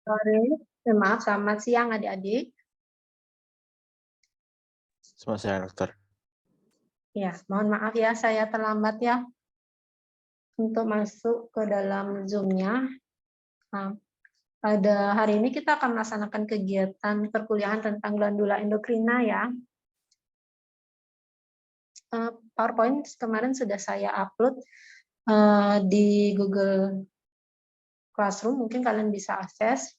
Sore, maaf, selamat siang adik-adik. Selamat siang, dokter. Ya, mohon maaf ya, saya terlambat ya untuk masuk ke dalam Zoom-nya. Nah, pada hari ini kita akan melaksanakan kegiatan perkuliahan tentang glandula endokrina ya. PowerPoint kemarin sudah saya upload di Google Classroom, mungkin kalian bisa akses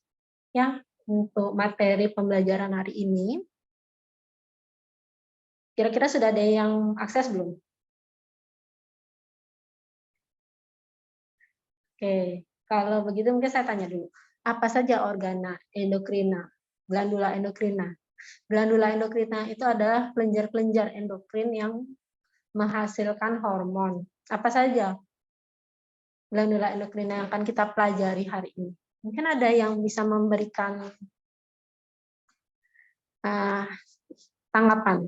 ya untuk materi pembelajaran hari ini. Kira-kira sudah ada yang akses belum? Oke, kalau begitu mungkin saya tanya dulu. Apa saja organa endokrina, glandula endokrina? Glandula endokrina itu adalah kelenjar-kelenjar endokrin yang menghasilkan hormon. Apa saja glandula endokrina yang akan kita pelajari hari ini? Mungkin ada yang bisa memberikan tanggapan.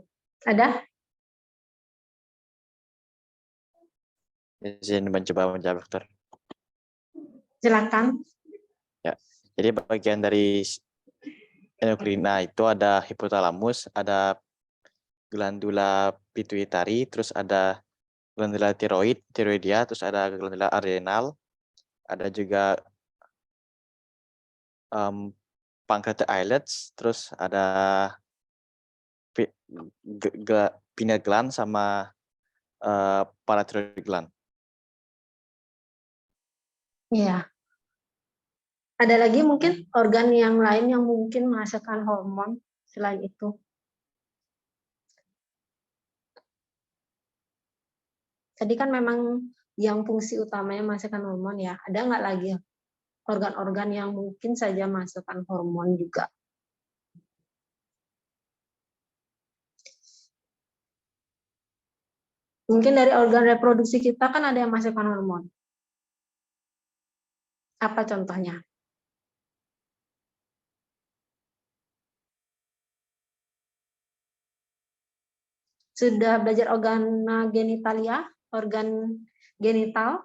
Ada? Izin mencoba menjawab, dokter. Silakan. Ya, jadi bagian dari endokrina itu ada hipotalamus, ada glandula pituitari, terus ada glandula tiroidia, terus ada glandula adrenal, ada juga pancreatic islets, terus ada pineal gland sama parathyroid gland. Iya. Ada lagi mungkin organ yang lain yang mungkin menghasilkan hormon selain itu? Tadi kan memang yang fungsi utamanya menghasilkan hormon ya. Ada nggak lagi organ-organ yang mungkin saja menghasilkan hormon juga? Mungkin dari organ reproduksi kita kan ada yang menghasilkan hormon. Apa contohnya? Sudah belajar organ genitalia, organ genital?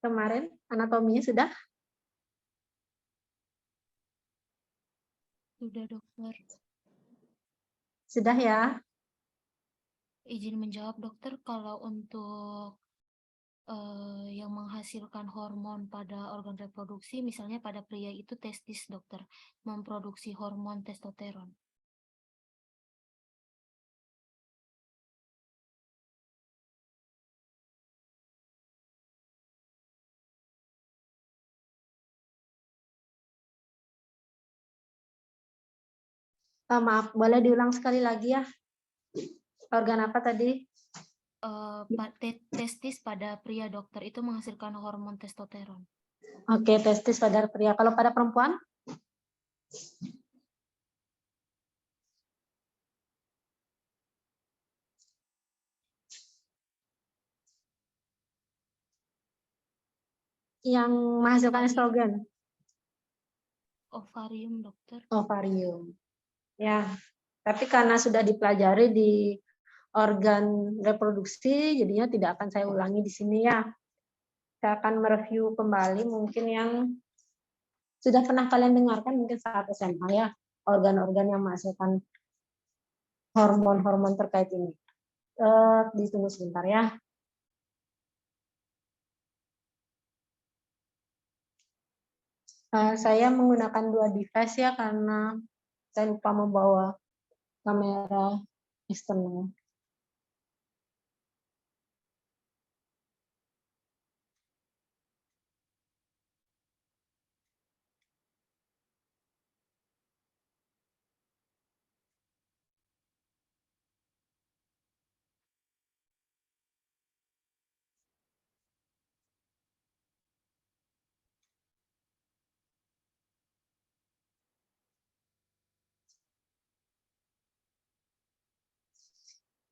Kemarin anatominya sudah? Sudah, dokter. Sudah ya? Izin menjawab, dokter, kalau untuk yang menghasilkan hormon pada organ reproduksi, misalnya pada pria itu testis, dokter, memproduksi hormon testosteron. Maaf, boleh diulang sekali lagi ya? Organ apa tadi? Testis pada pria, dokter, itu menghasilkan hormon testosteron. Oke, testis pada pria. Kalau pada perempuan? Yang menghasilkan estrogen? Ovarium, dokter. Ovarium. Ya, tapi karena sudah dipelajari di organ reproduksi, jadinya tidak akan saya ulangi di sini ya. Saya akan mereview kembali mungkin yang sudah pernah kalian dengarkan mungkin saat SMA ya, organ-organ yang menghasilkan hormon-hormon terkait ini. Ditunggu sebentar ya. Saya menggunakan dua device ya karena saya lupa membawa kamera eksternal.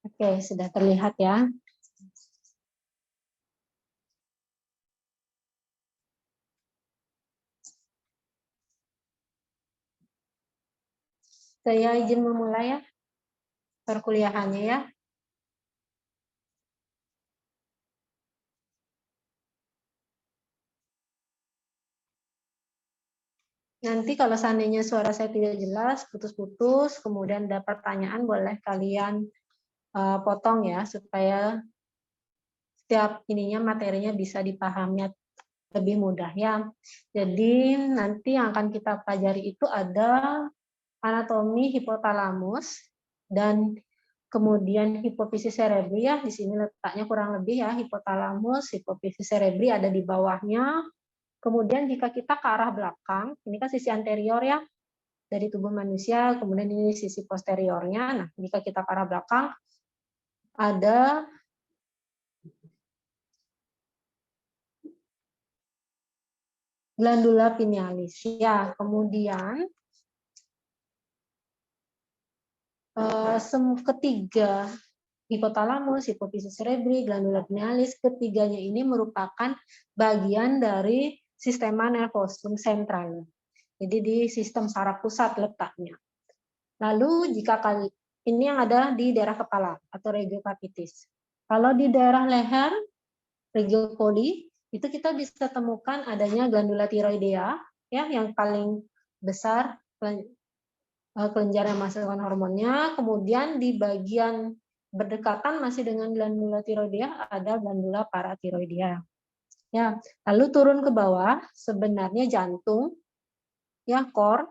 Oke, sudah terlihat ya. Saya izin memulai ya perkuliahannya ya. Nanti kalau seandainya suara saya tidak jelas, putus-putus, kemudian ada pertanyaan, boleh kalian potong ya, supaya setiap ininya materinya bisa dipahami lebih mudah ya. Jadi nanti yang akan kita pelajari itu ada anatomi hipotalamus dan kemudian hipofisis cerebri ya. Di sini letaknya kurang lebih ya, hipotalamus, hipofisis cerebri ada di bawahnya. Kemudian jika kita ke arah belakang, ini kan sisi anterior ya dari tubuh manusia, kemudian ini sisi posteriornya. Nah, jika kita ke arah belakang ada glandula pinealis. Ya, kemudian ketiga hipotalamus, hipofisis cerebri, glandula pinealis, ketiganya ini merupakan bagian dari sistema nervosum sentral. Jadi di sistem saraf pusat letaknya. Lalu jika ini yang ada di daerah kepala atau regiocapitis. Kalau di daerah leher, regiocoli, itu kita bisa temukan adanya glandula tiroidea ya yang paling besar kelenjar yang menghasilkan hormonnya. Kemudian di bagian berdekatan masih dengan glandula tiroidea ada glandula paratiroidea. Ya, lalu turun ke bawah sebenarnya jantung ya core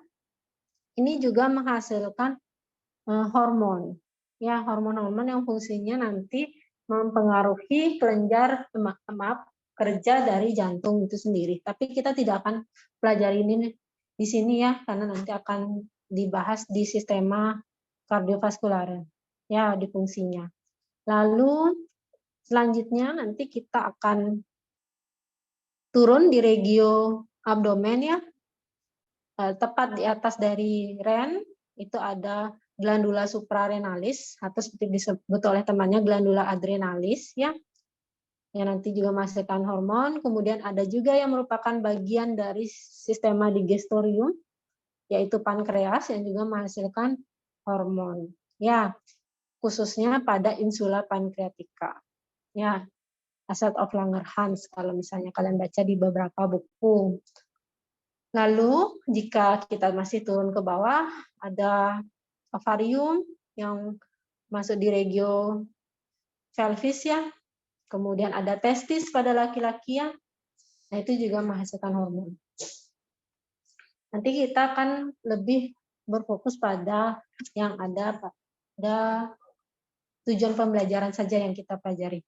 ini juga menghasilkan hormon. Ya, hormon-hormon yang fungsinya nanti mempengaruhi kelenjar kerja dari jantung itu sendiri. Tapi kita tidak akan pelajari ini di sini ya karena nanti akan dibahas di sistema kardiovaskular ya di fungsinya. Lalu selanjutnya nanti kita akan turun di regio abdomen ya, tepat di atas dari ren itu ada glandula suprarenalis atau seperti disebut oleh temannya glandula adrenalis ya yang nanti juga menghasilkan hormon. Kemudian ada juga yang merupakan bagian dari sistema digestorium yaitu pankreas yang juga menghasilkan hormon ya khususnya pada insula pankreatika ya, Asset of Langerhans kalau misalnya kalian baca di beberapa buku. Lalu jika kita masih turun ke bawah ada ovarium yang masuk di regio pelvis ya, kemudian ada testis pada laki-laki ya, nah itu juga menghasilkan hormon. Nanti kita akan lebih berfokus pada yang ada pada tujuan pembelajaran saja yang kita pelajari.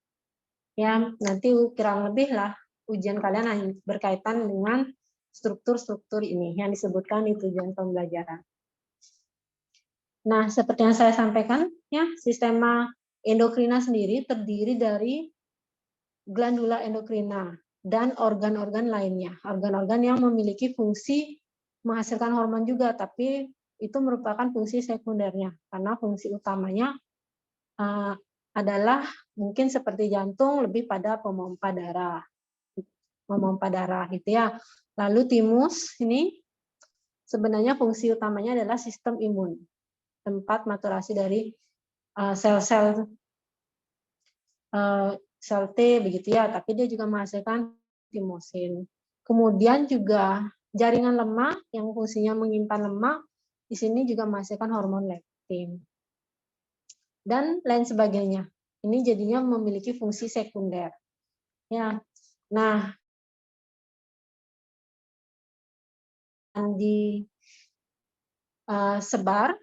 Ya, nanti kurang lebih lah ujian kalian berkaitan dengan struktur-struktur ini yang disebutkan di tujuan pembelajaran. Nah, seperti yang saya sampaikan, ya, sistema endokrina sendiri terdiri dari glandula endokrina dan organ-organ lainnya. Organ-organ yang memiliki fungsi menghasilkan hormon juga, tapi itu merupakan fungsi sekundernya, karena fungsi utamanya adalah mungkin seperti jantung lebih pada memompa darah gitu ya. Lalu timus ini sebenarnya fungsi utamanya adalah sistem imun, tempat maturasi dari sel-sel sel T begitu ya, tapi dia juga menghasilkan timosin. Kemudian juga jaringan lemak yang fungsinya menyimpan lemak, di sini juga menghasilkan hormon leptin. Dan lain sebagainya. Ini jadinya memiliki fungsi sekunder. Ya. Nah, disebar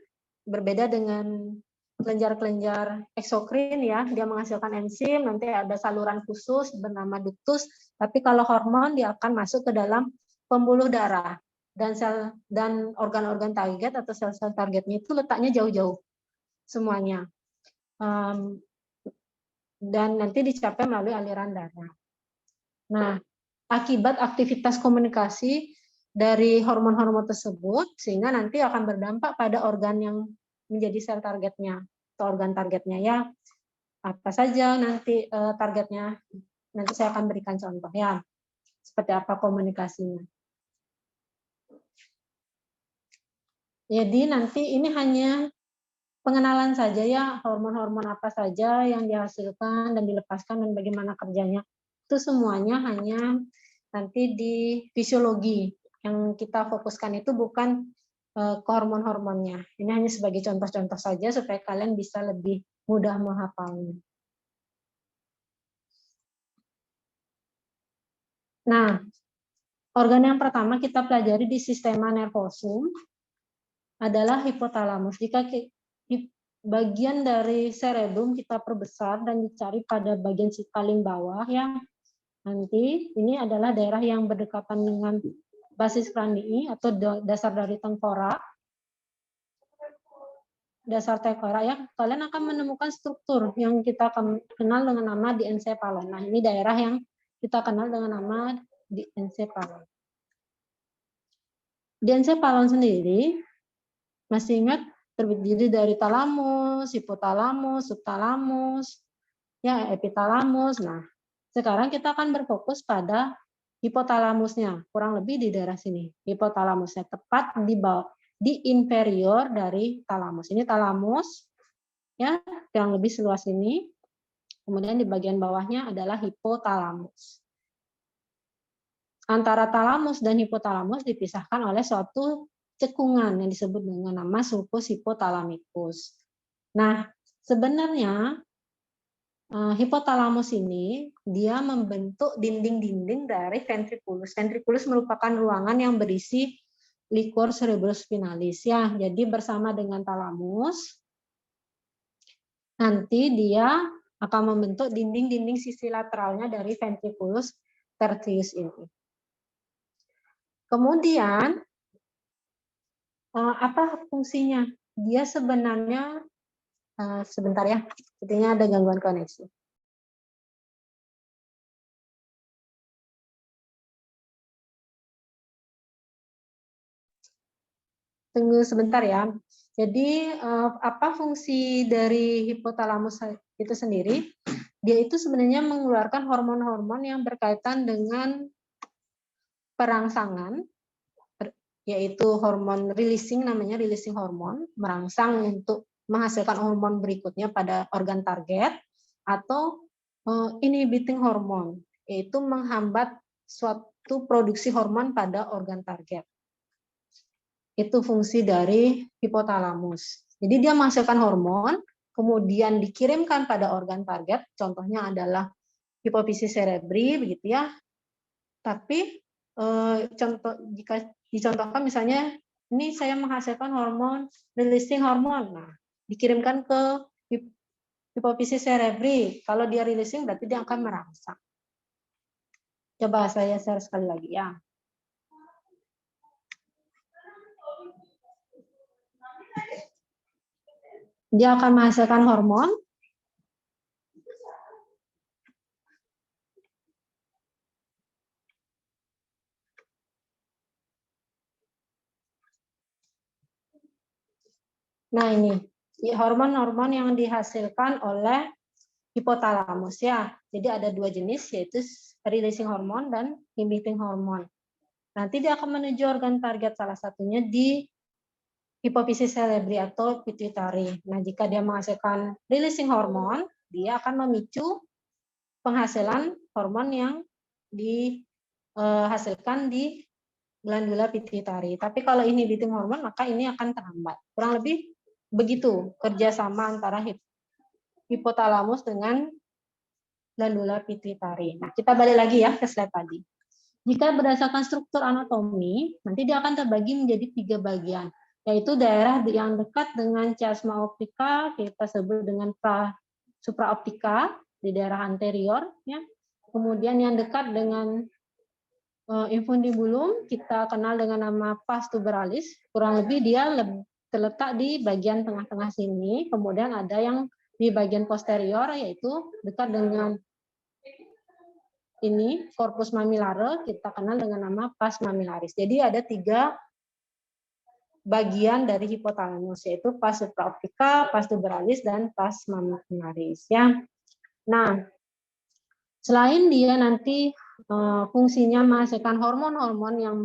berbeda dengan kelenjar-kelenjar eksokrin ya, dia menghasilkan enzim, nanti ada saluran khusus bernama ductus, tapi kalau hormon dia akan masuk ke dalam pembuluh darah dan sel dan organ-organ target atau sel-sel targetnya itu letaknya jauh-jauh semuanya. Dan nanti dicapai melalui aliran darah. Nah, akibat aktivitas komunikasi dari hormon-hormon tersebut, sehingga nanti akan berdampak pada organ yang menjadi sel targetnya atau organ targetnya ya. Apa saja nanti targetnya, nanti saya akan berikan contoh ya. Seperti apa komunikasinya. Jadi nanti ini hanya pengenalan saja ya, hormon-hormon apa saja yang dihasilkan dan dilepaskan dan bagaimana kerjanya. Itu semuanya hanya nanti di fisiologi yang kita fokuskan itu bukan ke hormon-hormonnya. Ini hanya sebagai contoh-contoh saja supaya kalian bisa lebih mudah menghafalnya. Nah, organ yang pertama kita pelajari di sistema nervosum adalah hipotalamus. Jika bagian dari cerebrum kita perbesar dan dicari pada bagian paling bawah ya, nanti ini adalah daerah yang berdekatan dengan basis kranii atau dasar dari tengkorak. Dasar tengkorak ya, kalian akan menemukan struktur yang kita kenal dengan nama diencephalon. Nah, ini daerah yang kita kenal dengan nama diencephalon. Diencephalon sendiri masih ingat terdiri dari talamus, hipotalamus, subtalamus, ya epitalamus. Nah, sekarang kita akan berfokus pada hipotalamusnya, kurang lebih di daerah sini. Hipotalamusnya tepat di bawah, di inferior dari talamus. Ini talamus, ya, yang lebih seluas ini. Kemudian di bagian bawahnya adalah hipotalamus. Antara talamus dan hipotalamus dipisahkan oleh suatu cekungan yang disebut dengan nama sulcus hypothalamicus. Nah, sebenarnya hipotalamus ini dia membentuk dinding-dinding dari ventriculus. Ventriculus merupakan ruangan yang berisi liquor cerebrospinalis ya. Jadi bersama dengan talamus nanti dia akan membentuk dinding-dinding sisi lateralnya dari ventriculus tertius ini. Kemudian apa fungsinya? Dia sebenarnya sebentar ya, sepertinya ada gangguan koneksi. Tunggu sebentar ya. Jadi apa fungsi dari hipotalamus itu sendiri? Dia itu sebenarnya mengeluarkan hormon-hormon yang berkaitan dengan perangsangan, yaitu hormon releasing, namanya releasing hormon, merangsang untuk menghasilkan hormon berikutnya pada organ target, atau inhibiting hormon, yaitu menghambat suatu produksi hormon pada organ target. Itu fungsi dari hipotalamus. Jadi dia menghasilkan hormon, kemudian dikirimkan pada organ target, contohnya adalah hipofisis cerebri, begitu ya. Tapi contoh jika dicontohkan misalnya ini saya menghasilkan hormon releasing hormon, nah dikirimkan ke hipofisis cerebri. Kalau dia releasing berarti dia akan merangsang. Coba saya share sekali lagi ya. Dia akan menghasilkan hormon. Nah ini hormon-hormon yang dihasilkan oleh hipotalamus ya. Jadi ada dua jenis, yaitu releasing hormon dan inhibiting hormon. Nanti dia akan menuju organ target, salah satunya di hipofisis cerebri atau pituitari. Nah, jika dia menghasilkan releasing hormon, dia akan memicu penghasilan hormon yang dihasilkan di glandula pituitari. Tapi kalau inhibiting hormon, maka ini akan terhambat. Kurang lebih begitu kerjasama antara hipotalamus dengan glandula pituitari. Nah, kita balik lagi ya ke slide tadi. Jika berdasarkan struktur anatomi, nanti dia akan terbagi menjadi 3 bagian, yaitu daerah yang dekat dengan chiasma optica, kita sebut dengan supraoptica di daerah anterior, ya. Kemudian yang dekat dengan infundibulum, kita kenal dengan nama pars tuberalis, kurang lebih dia terletak di bagian tengah-tengah sini. Kemudian ada yang di bagian posterior, yaitu dekat dengan ini corpus mamillare, kita kenal dengan nama pars mamillaris. Jadi ada 3 bagian dari hipotalamus, yaitu pars supraoptica, pars tuberalis, dan pars mamillaris ya. Nah, selain dia nanti fungsinya menghasilkan hormon-hormon yang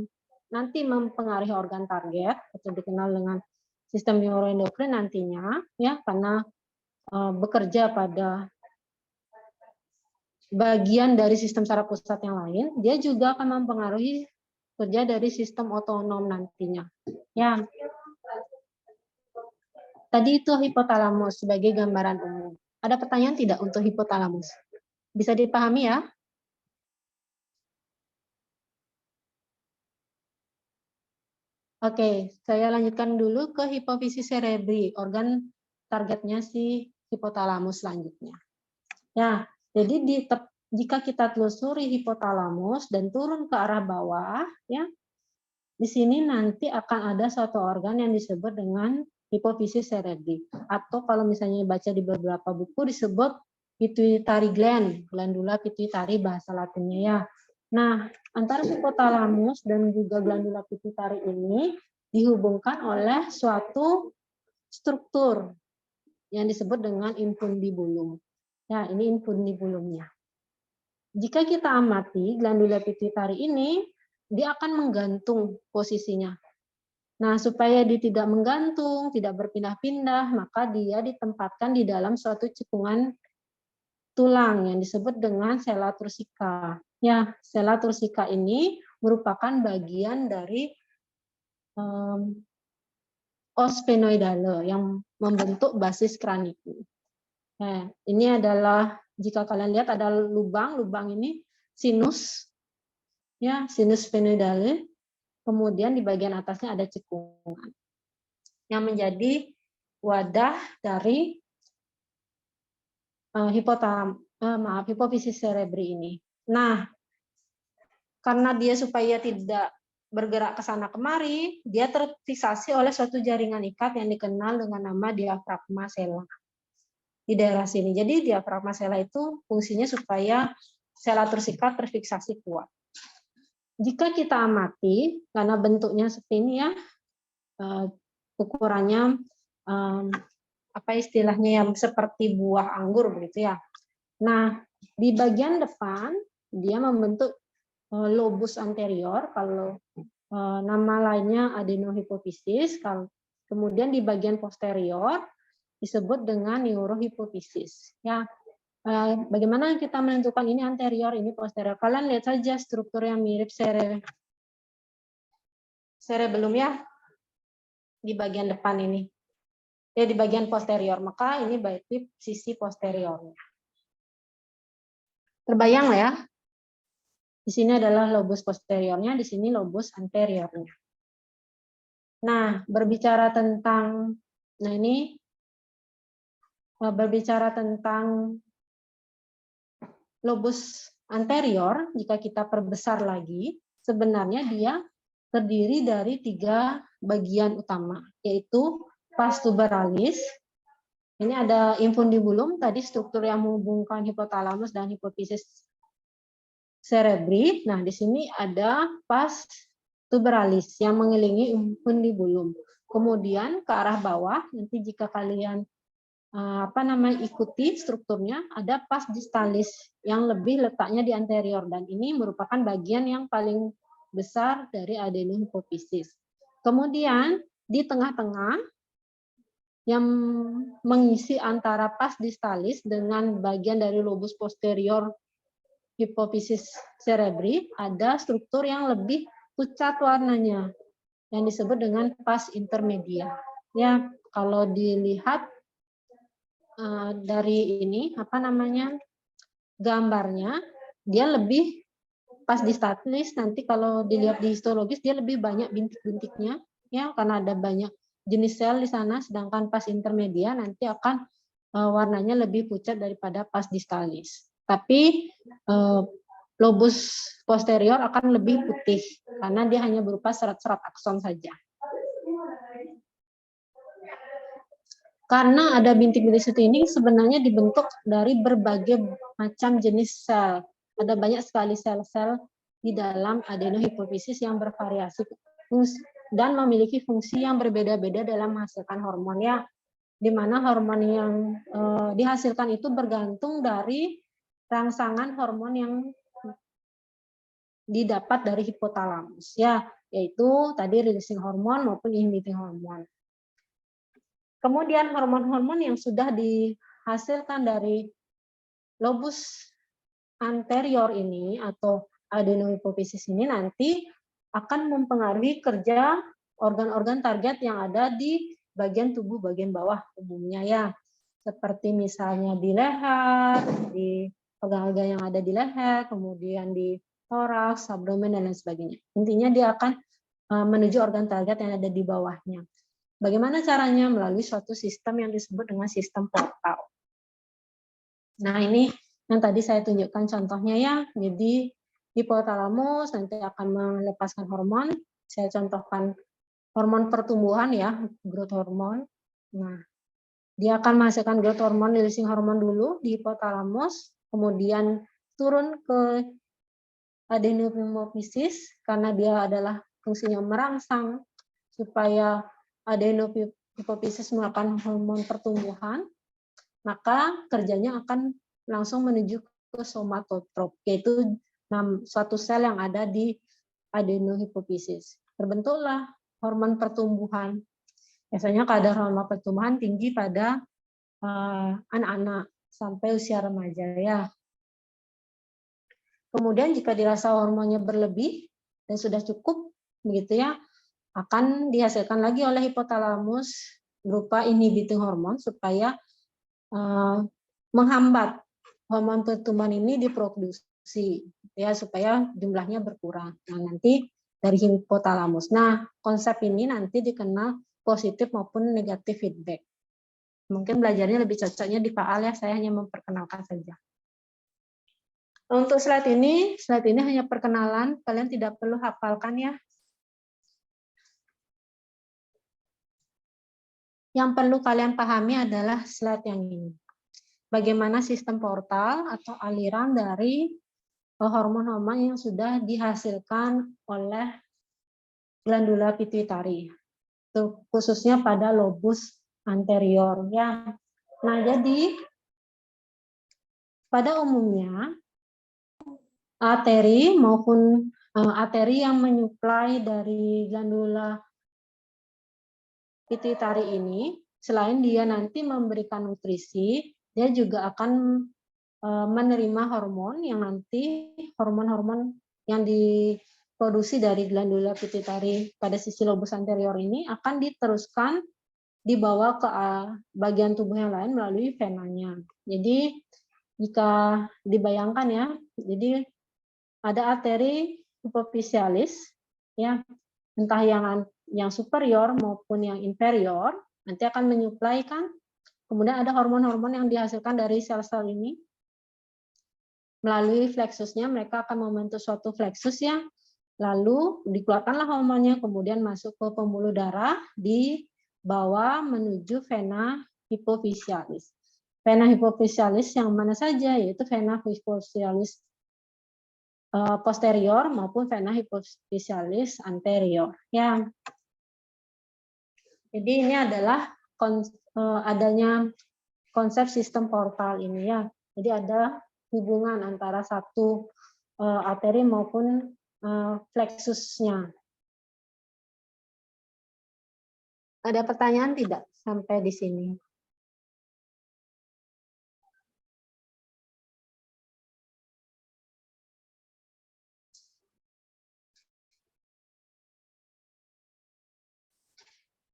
nanti mempengaruhi organ target atau dikenal dengan sistem neuroendokrin nantinya ya, karena bekerja pada bagian dari sistem saraf pusat yang lain, dia juga akan mempengaruhi kerja dari sistem otonom nantinya. Ya. Tadi itu hipotalamus sebagai gambaran umum. Ada pertanyaan tidak untuk hipotalamus? Bisa dipahami ya? Oke, saya lanjutkan dulu ke hipofisis cerebri, organ targetnya si hipotalamus selanjutnya. Ya, jadi jika kita telusuri hipotalamus dan turun ke arah bawah, ya, di sini nanti akan ada suatu organ yang disebut dengan hipofisis cerebri, atau kalau misalnya baca di beberapa buku disebut pituitary gland, glandula pituitary bahasa Latinnya ya. Nah, antara hipotalamus dan juga glandula pituitary ini dihubungkan oleh suatu struktur yang disebut dengan infundibulum. Ya, ini infundibulumnya. Jika kita amati glandula pituitary ini, dia akan menggantung posisinya. Nah, supaya dia tidak menggantung, tidak berpindah-pindah, maka dia ditempatkan di dalam suatu cekungan tulang yang disebut dengan sella tursika. Ya, sella tursika ini merupakan bagian dari os sphenoidale yang membentuk basis kranikum. Nah, ini adalah jika kalian lihat ada lubang ini sinus, ya sinus sphenoidale. Kemudian di bagian atasnya ada cekungan yang menjadi wadah dari hipofisis cerebri ini. Nah, karena dia supaya tidak bergerak ke sana kemari, dia terfiksasi oleh suatu jaringan ikat yang dikenal dengan nama diafragma sela di daerah sini. Jadi diafragma sela itu fungsinya supaya sela tersikat terfiksasi kuat. Jika kita amati, karena bentuknya seperti ini ya, ukurannya apa istilahnya yang seperti buah anggur begitu ya. Nah, di bagian depan dia membentuk lobus anterior, kalau nama lainnya adenohipofisis. Kemudian di bagian posterior disebut dengan neurohipofisis. Ya, bagaimana kita menentukan ini anterior, ini posterior? Kalian lihat saja struktur yang mirip cerebellum ya di bagian depan ini. Ya, di bagian posterior, maka ini berarti sisi posteriornya. Terbayang ya? Di sini adalah lobus posteriornya, di sini lobus anteriornya. Nah, berbicara tentang lobus anterior, jika kita perbesar lagi, sebenarnya dia terdiri dari 3 bagian utama, yaitu pars tuberalis. Ini ada infundibulum, tadi struktur yang menghubungkan hipotalamus dan hipofisis cerebri. Nah, di sini ada pars tuberalis yang mengelilingi infundibulum. Kemudian ke arah bawah, nanti jika kalian ikuti strukturnya, ada pars distalis yang lebih letaknya di anterior, dan ini merupakan bagian yang paling besar dari adenohipofisis. Kemudian di tengah-tengah yang mengisi antara pars distalis dengan bagian dari lobus posterior hipofisis cerebri, ada struktur yang lebih pucat warnanya yang disebut dengan pars intermedia. Ya, kalau dilihat dari ini gambarnya, dia lebih pars distalis. Nanti kalau dilihat di histologis dia lebih banyak bintik-bintiknya ya, karena ada banyak jenis sel di sana, sedangkan pars intermedia nanti akan warnanya lebih pucat daripada pars distalis. Tapi lobus posterior akan lebih putih karena dia hanya berupa serat-serat akson saja. Karena ada bintik-bintik seperti ini sebenarnya dibentuk dari berbagai macam jenis sel. Ada banyak sekali sel-sel di dalam adenohipofisis yang bervariasi dan memiliki fungsi yang berbeda-beda dalam menghasilkan hormon ya. Di mana hormon yang dihasilkan itu bergantung dari rangsangan hormon yang didapat dari hipotalamus ya, yaitu tadi releasing hormon maupun inhibiting hormon. Kemudian hormon-hormon yang sudah dihasilkan dari lobus anterior ini atau adenohipofisis ini nanti akan mempengaruhi kerja organ-organ target yang ada di bagian tubuh bagian bawah umumnya ya. Seperti misalnya di leher, di organ-organ yang ada di leher, kemudian di toraks, abdomen, dan lain sebagainya. Intinya dia akan menuju organ target yang ada di bawahnya. Bagaimana caranya? Melalui suatu sistem yang disebut dengan sistem portal. Nah, ini yang tadi saya tunjukkan contohnya ya. Jadi hipotalamus nanti akan melepaskan hormon. Saya contohkan hormon pertumbuhan ya, growth hormone. Nah, dia akan menghasilkan growth hormone, releasing hormone dulu di hipotalamus, kemudian turun ke adenophymosis karena dia adalah fungsinya merangsang supaya adenophymosis melakukan hormon pertumbuhan, maka kerjanya akan langsung menuju ke somatotrop, yaitu suatu sel yang ada di adenohipofisis. Terbentuklah hormon pertumbuhan. Biasanya kadar hormon pertumbuhan tinggi pada anak-anak sampai usia remaja ya. Kemudian jika dirasa hormonnya berlebih dan sudah cukup begitu ya, akan dihasilkan lagi oleh hipotalamus berupa inhibiting hormon supaya menghambat hormon pertumbuhan ini diproduksi ya, supaya jumlahnya berkurang. Nah, nanti dari hipotalamus. Nah, konsep ini nanti dikenal positif maupun negatif feedback. Mungkin belajarnya lebih cocoknya di PAAL ya, saya hanya memperkenalkan saja. Untuk slide ini hanya perkenalan, kalian tidak perlu hafalkan ya. Yang perlu kalian pahami adalah slide yang ini. Bagaimana sistem portal atau aliran dari hormon-hormon yang sudah dihasilkan oleh glandula pituitari, khususnya pada lobus anterior ya. Nah, jadi pada umumnya arteri maupun arteri yang menyuplai dari glandula pituitari ini, selain dia nanti memberikan nutrisi, dia juga akan menerima hormon yang nanti hormon-hormon yang diproduksi dari glandula pituitari pada sisi lobus anterior ini akan diteruskan dibawa ke bagian tubuh yang lain melalui venanya. Jadi jika dibayangkan ya, jadi ada arteri hypophysalis ya, entah yang superior maupun yang inferior, nanti akan menyuplai kan. Kemudian ada hormon-hormon yang dihasilkan dari sel-sel ini. Melalui fleksusnya mereka akan membentuk suatu fleksus ya. Lalu dikeluarkanlah hormonnya, kemudian masuk ke pembuluh darah, dibawa menuju vena hypophysalis. Vena hypophysalis yang mana saja, yaitu vena hypophysalis posterior maupun vena hypophysalis anterior ya. Jadi ini adalah adanya konsep sistem portal ini ya. Jadi ada hubungan antara satu arteri maupun fleksusnya. Ada pertanyaan tidak sampai di sini?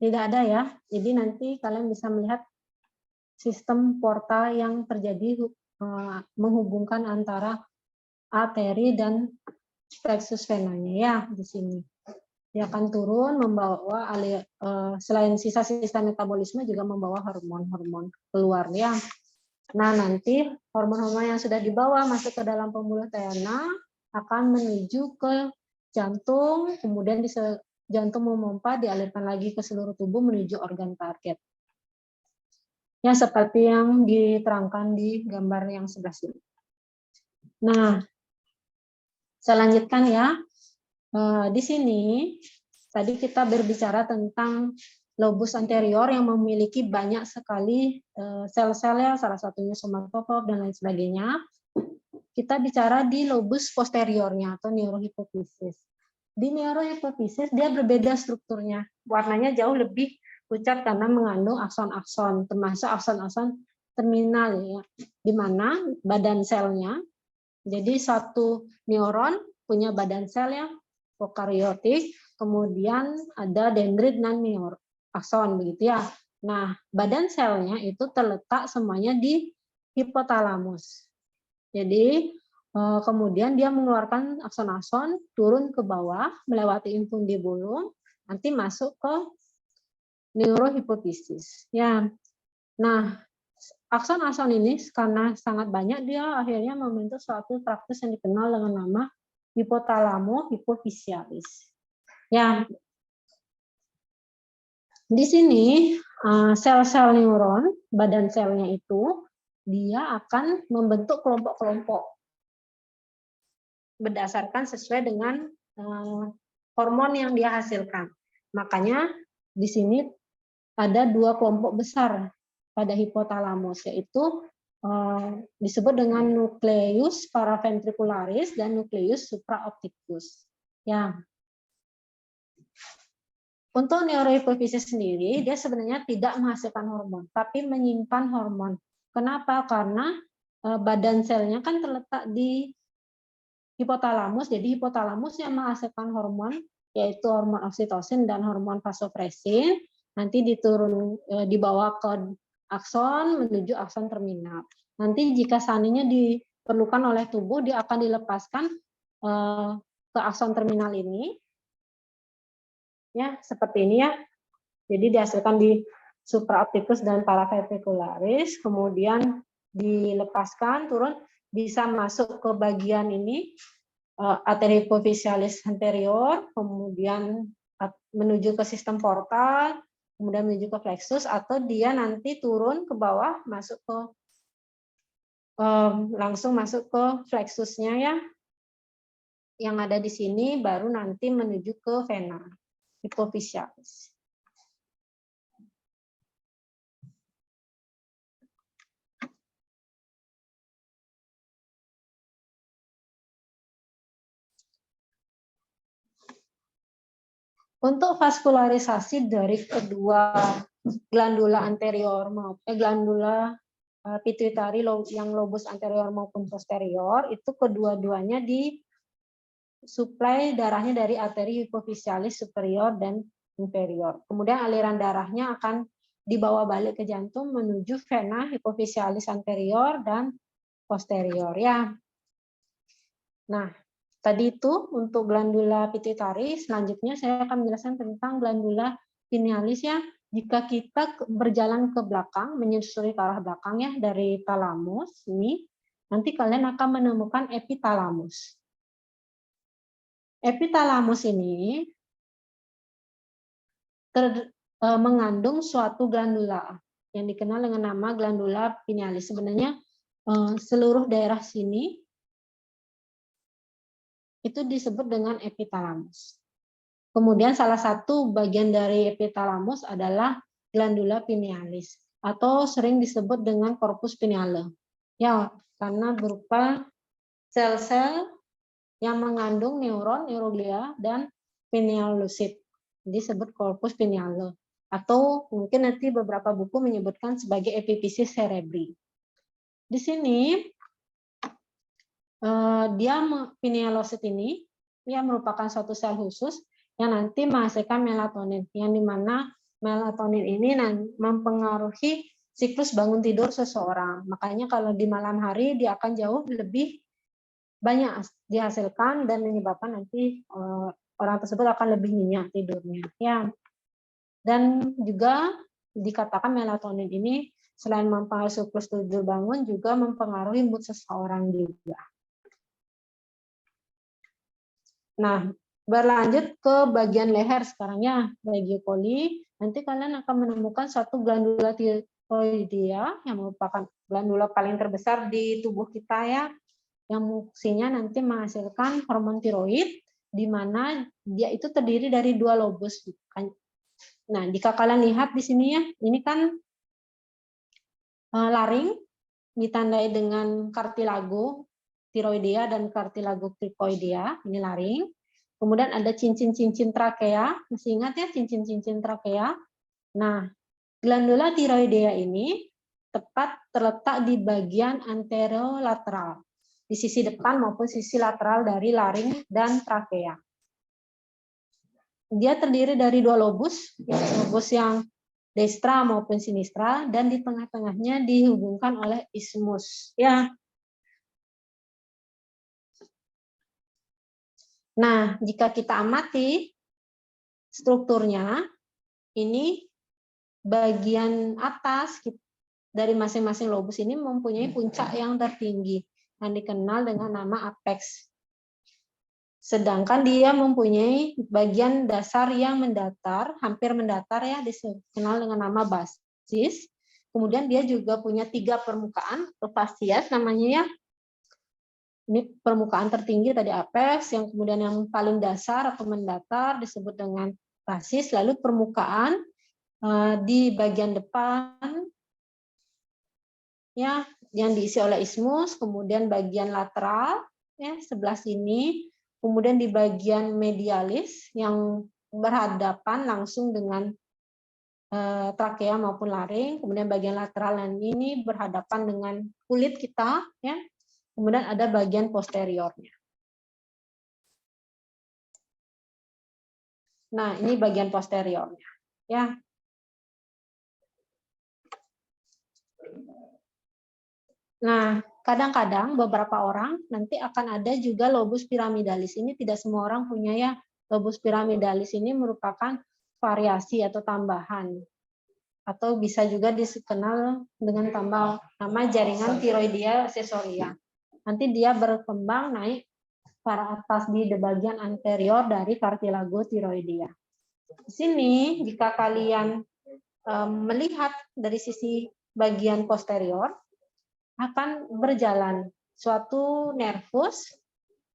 Tidak ada ya. Jadi nanti kalian bisa melihat sistem portal yang terjadi menghubungkan antara arteri dan plexus venanya ya di sini. Dia akan turun membawa selain sisa-sisa metabolisme juga membawa hormon-hormon keluar ya. Nah, nanti hormon-hormon yang sudah dibawa masuk ke dalam pembuluh vena akan menuju ke jantung, kemudian jantung memompa, dialirkan lagi ke seluruh tubuh menuju organ target. Ya, seperti yang diterangkan di gambar yang sebelah sini. Nah, saya lanjutkan ya. Di sini, tadi kita berbicara tentang lobus anterior yang memiliki banyak sekali sel-sel ya, salah satunya somatotrop dan lain sebagainya. Kita bicara di lobus posteriornya atau neurohipofisis. Di neurohipofisis dia berbeda strukturnya, warnanya jauh lebih pucat karena mengandung akson-akson, termasuk akson-akson terminal ya, di mana badan selnya, jadi satu neuron punya badan sel ya, prokaryotik, kemudian ada dendrit dan akson begitu ya. Nah, badan selnya itu terletak semuanya di hipotalamus. Jadi kemudian dia mengeluarkan akson-akson turun ke bawah melewati infundibulum, nanti masuk ke neurohipofisis. Ya. Nah, akson-akson ini karena sangat banyak dia akhirnya membentuk suatu traktus yang dikenal dengan nama hipotalamo hipofisialis. Ya. Di sini sel-sel neuron, badan selnya itu dia akan membentuk kelompok-kelompok berdasarkan sesuai dengan hormon yang dia hasilkan. Makanya di sini ada dua kelompok besar pada hipotalamus, yaitu disebut dengan nukleus paraventricularis dan nukleus supraopticus. Ya. Untuk neurohipofisis sendiri, dia sebenarnya tidak menghasilkan hormon, tapi menyimpan hormon. Kenapa? Karena badan selnya kan terletak di hipotalamus, jadi hipotalamus yang menghasilkan hormon, yaitu hormon oksitosin dan hormon vasopresin, nanti dibawa ke akson menuju akson terminal. Nanti jika seandainya diperlukan oleh tubuh, dia akan dilepaskan ke akson terminal ini, ya seperti ini ya. Jadi dihasilkan di supraopticus dan paraventricularis, kemudian dilepaskan turun, bisa masuk ke bagian ini arteri hipofisialis anterior, kemudian menuju ke sistem portal, kemudian menuju ke plexus, atau dia nanti turun ke bawah masuk ke langsung masuk ke flexusnya ya, yang ada di sini, baru nanti menuju ke vena hipofisialis. Untuk vaskularisasi dari kedua glandula anterior maupun glandula pituitari yang lobus anterior maupun posterior, itu kedua-duanya disuplai darahnya dari arteri hipofisialis superior dan inferior. Kemudian aliran darahnya akan dibawa balik ke jantung menuju vena hipofisialis anterior dan posterior ya. Nah, tadi itu untuk glandula pituitari, selanjutnya saya akan menjelaskan tentang glandula pinealis ya. Jika kita berjalan ke belakang, menyusuri ke arah belakang ya dari talamus ini, nanti kalian akan menemukan epitalamus. Epitalamus ini mengandung suatu glandula yang dikenal dengan nama glandula pinealis. Sebenarnya seluruh daerah sini itu disebut dengan epitalamus. Kemudian salah satu bagian dari epitalamus adalah glandula pinealis atau sering disebut dengan corpus pineale. Ya, karena berupa sel-sel yang mengandung neuron, neuroglia dan pineal lucid. Disebut corpus pineale atau mungkin nanti beberapa buku menyebutkan sebagai epiphysis cerebri. Di sini pinealocyte ini ya merupakan suatu sel khusus yang nanti menghasilkan melatonin, yang dimana melatonin ini mempengaruhi siklus bangun tidur seseorang. Makanya kalau di malam hari dia akan jauh lebih banyak dihasilkan dan menyebabkan nanti orang tersebut akan lebih nyenyak tidurnya. Ya. Dan juga dikatakan melatonin ini selain mempengaruhi siklus tidur bangun juga mempengaruhi mood seseorang juga. Nah, berlanjut ke bagian leher sekarang ya, Regiopoli. Nanti kalian akan menemukan satu glandula tiroidea yang merupakan glandula paling terbesar di tubuh kita ya, yang fungsinya nanti menghasilkan hormon tiroid, di mana dia itu terdiri dari dua lobus. Nah, jika kalian lihat di sini ya, ini kan laring ditandai dengan kartilago tiroidea dan kartilago cricoidea, ini laring. Kemudian ada cincin-cincin trakea, masih ingat ya cincin-cincin trakea? Nah, glandula tiroidea ini tepat terletak di bagian anterolateral, di sisi depan maupun sisi lateral dari laring dan trakea. dia terdiri dari 2 lobus, lobus yang destra maupun sinistra, dan di tengah-tengahnya dihubungkan oleh ismus. Ya. Nah, jika kita amati strukturnya, ini bagian atas dari masing-masing lobus ini mempunyai puncak yang tertinggi yang dikenal dengan nama apex. Sedangkan dia mempunyai bagian dasar yang mendatar, hampir mendatar ya, dikenal dengan nama basis. Kemudian dia juga punya 3 permukaan atau fasies namanya ya. Ini permukaan tertinggi tadi apex, yang kemudian yang paling dasar atau mendatar disebut dengan basis, lalu permukaan di bagian depan ya yang diisi oleh ismus, kemudian bagian lateral ya sebelah sini, kemudian di bagian medialis yang berhadapan langsung dengan trakea maupun laring, kemudian bagian lateral dan ini berhadapan dengan kulit kita ya. Kemudian ada bagian posteriornya. Nah, ini bagian posteriornya ya. Nah, kadang-kadang beberapa orang nanti akan ada juga lobus piramidalis. Ini tidak semua orang punya ya. Lobus piramidalis ini merupakan variasi atau tambahan. Atau bisa juga dikenal dengan tambah nama jaringan tiroidea aksesoria. Nanti dia berkembang naik para atas di bagian anterior dari cartilago tiroidea. Di sini jika kalian melihat dari sisi bagian posterior, akan berjalan suatu nervus,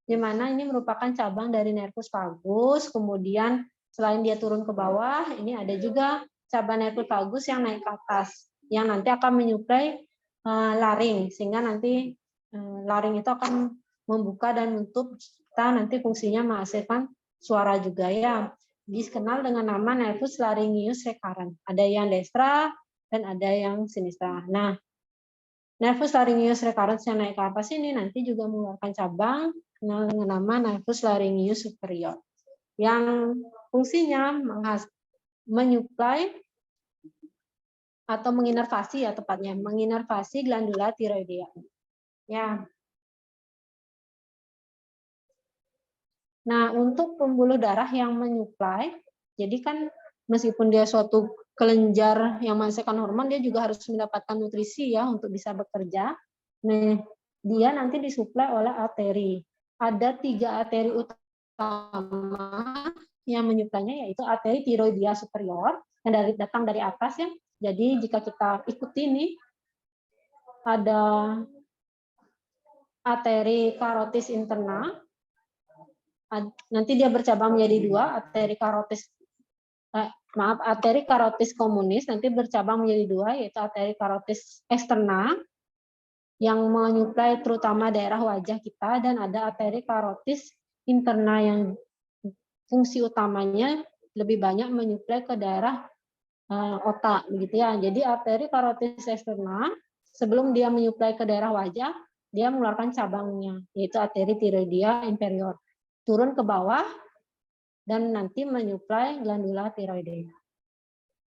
di mana ini merupakan cabang dari nervus vagus, kemudian selain dia turun ke bawah, ini ada juga cabang nervus vagus yang naik ke atas, yang nanti akan menyuplai laring, sehingga nanti laring itu akan membuka dan menutup kita nanti fungsinya menghasilkan suara juga ya. Dikenal dengan nama nervus laryngeus recurrens. Ada yang destra dan ada yang sinistra. Nah, nervus laryngeus recurrens yang naik ke atas ini nanti juga mengeluarkan cabang dengan nama nervus laryngeus superior yang fungsinya menyuplai atau menginervasi ya tepatnya menginervasi glandula tiroidea. Ya. Nah, untuk pembuluh darah yang menyuplai, jadi kan meskipun dia suatu kelenjar yang menghasilkan hormon, dia juga harus mendapatkan nutrisi ya untuk bisa bekerja. Nah, dia nanti disuplai oleh arteri. Ada 3 arteri utama yang menyuplainya, yaitu arteri tiroidea superior yang datang dari atas ya. Jadi jika kita ikuti ini, ada arteri carotis interna, nanti dia bercabang menjadi 2, arteri carotis communis nanti bercabang menjadi 2, yaitu arteri carotis externa yang menyuplai terutama daerah wajah kita, dan ada arteri carotis interna yang fungsi utamanya lebih banyak menyuplai ke daerah otak begitu ya. Jadi arteri carotis externa sebelum dia menyuplai ke daerah wajah, dia mengeluarkan cabangnya, yaitu arteri tiroidea inferior. Turun ke bawah dan nanti menyuplai glandula tiroidea.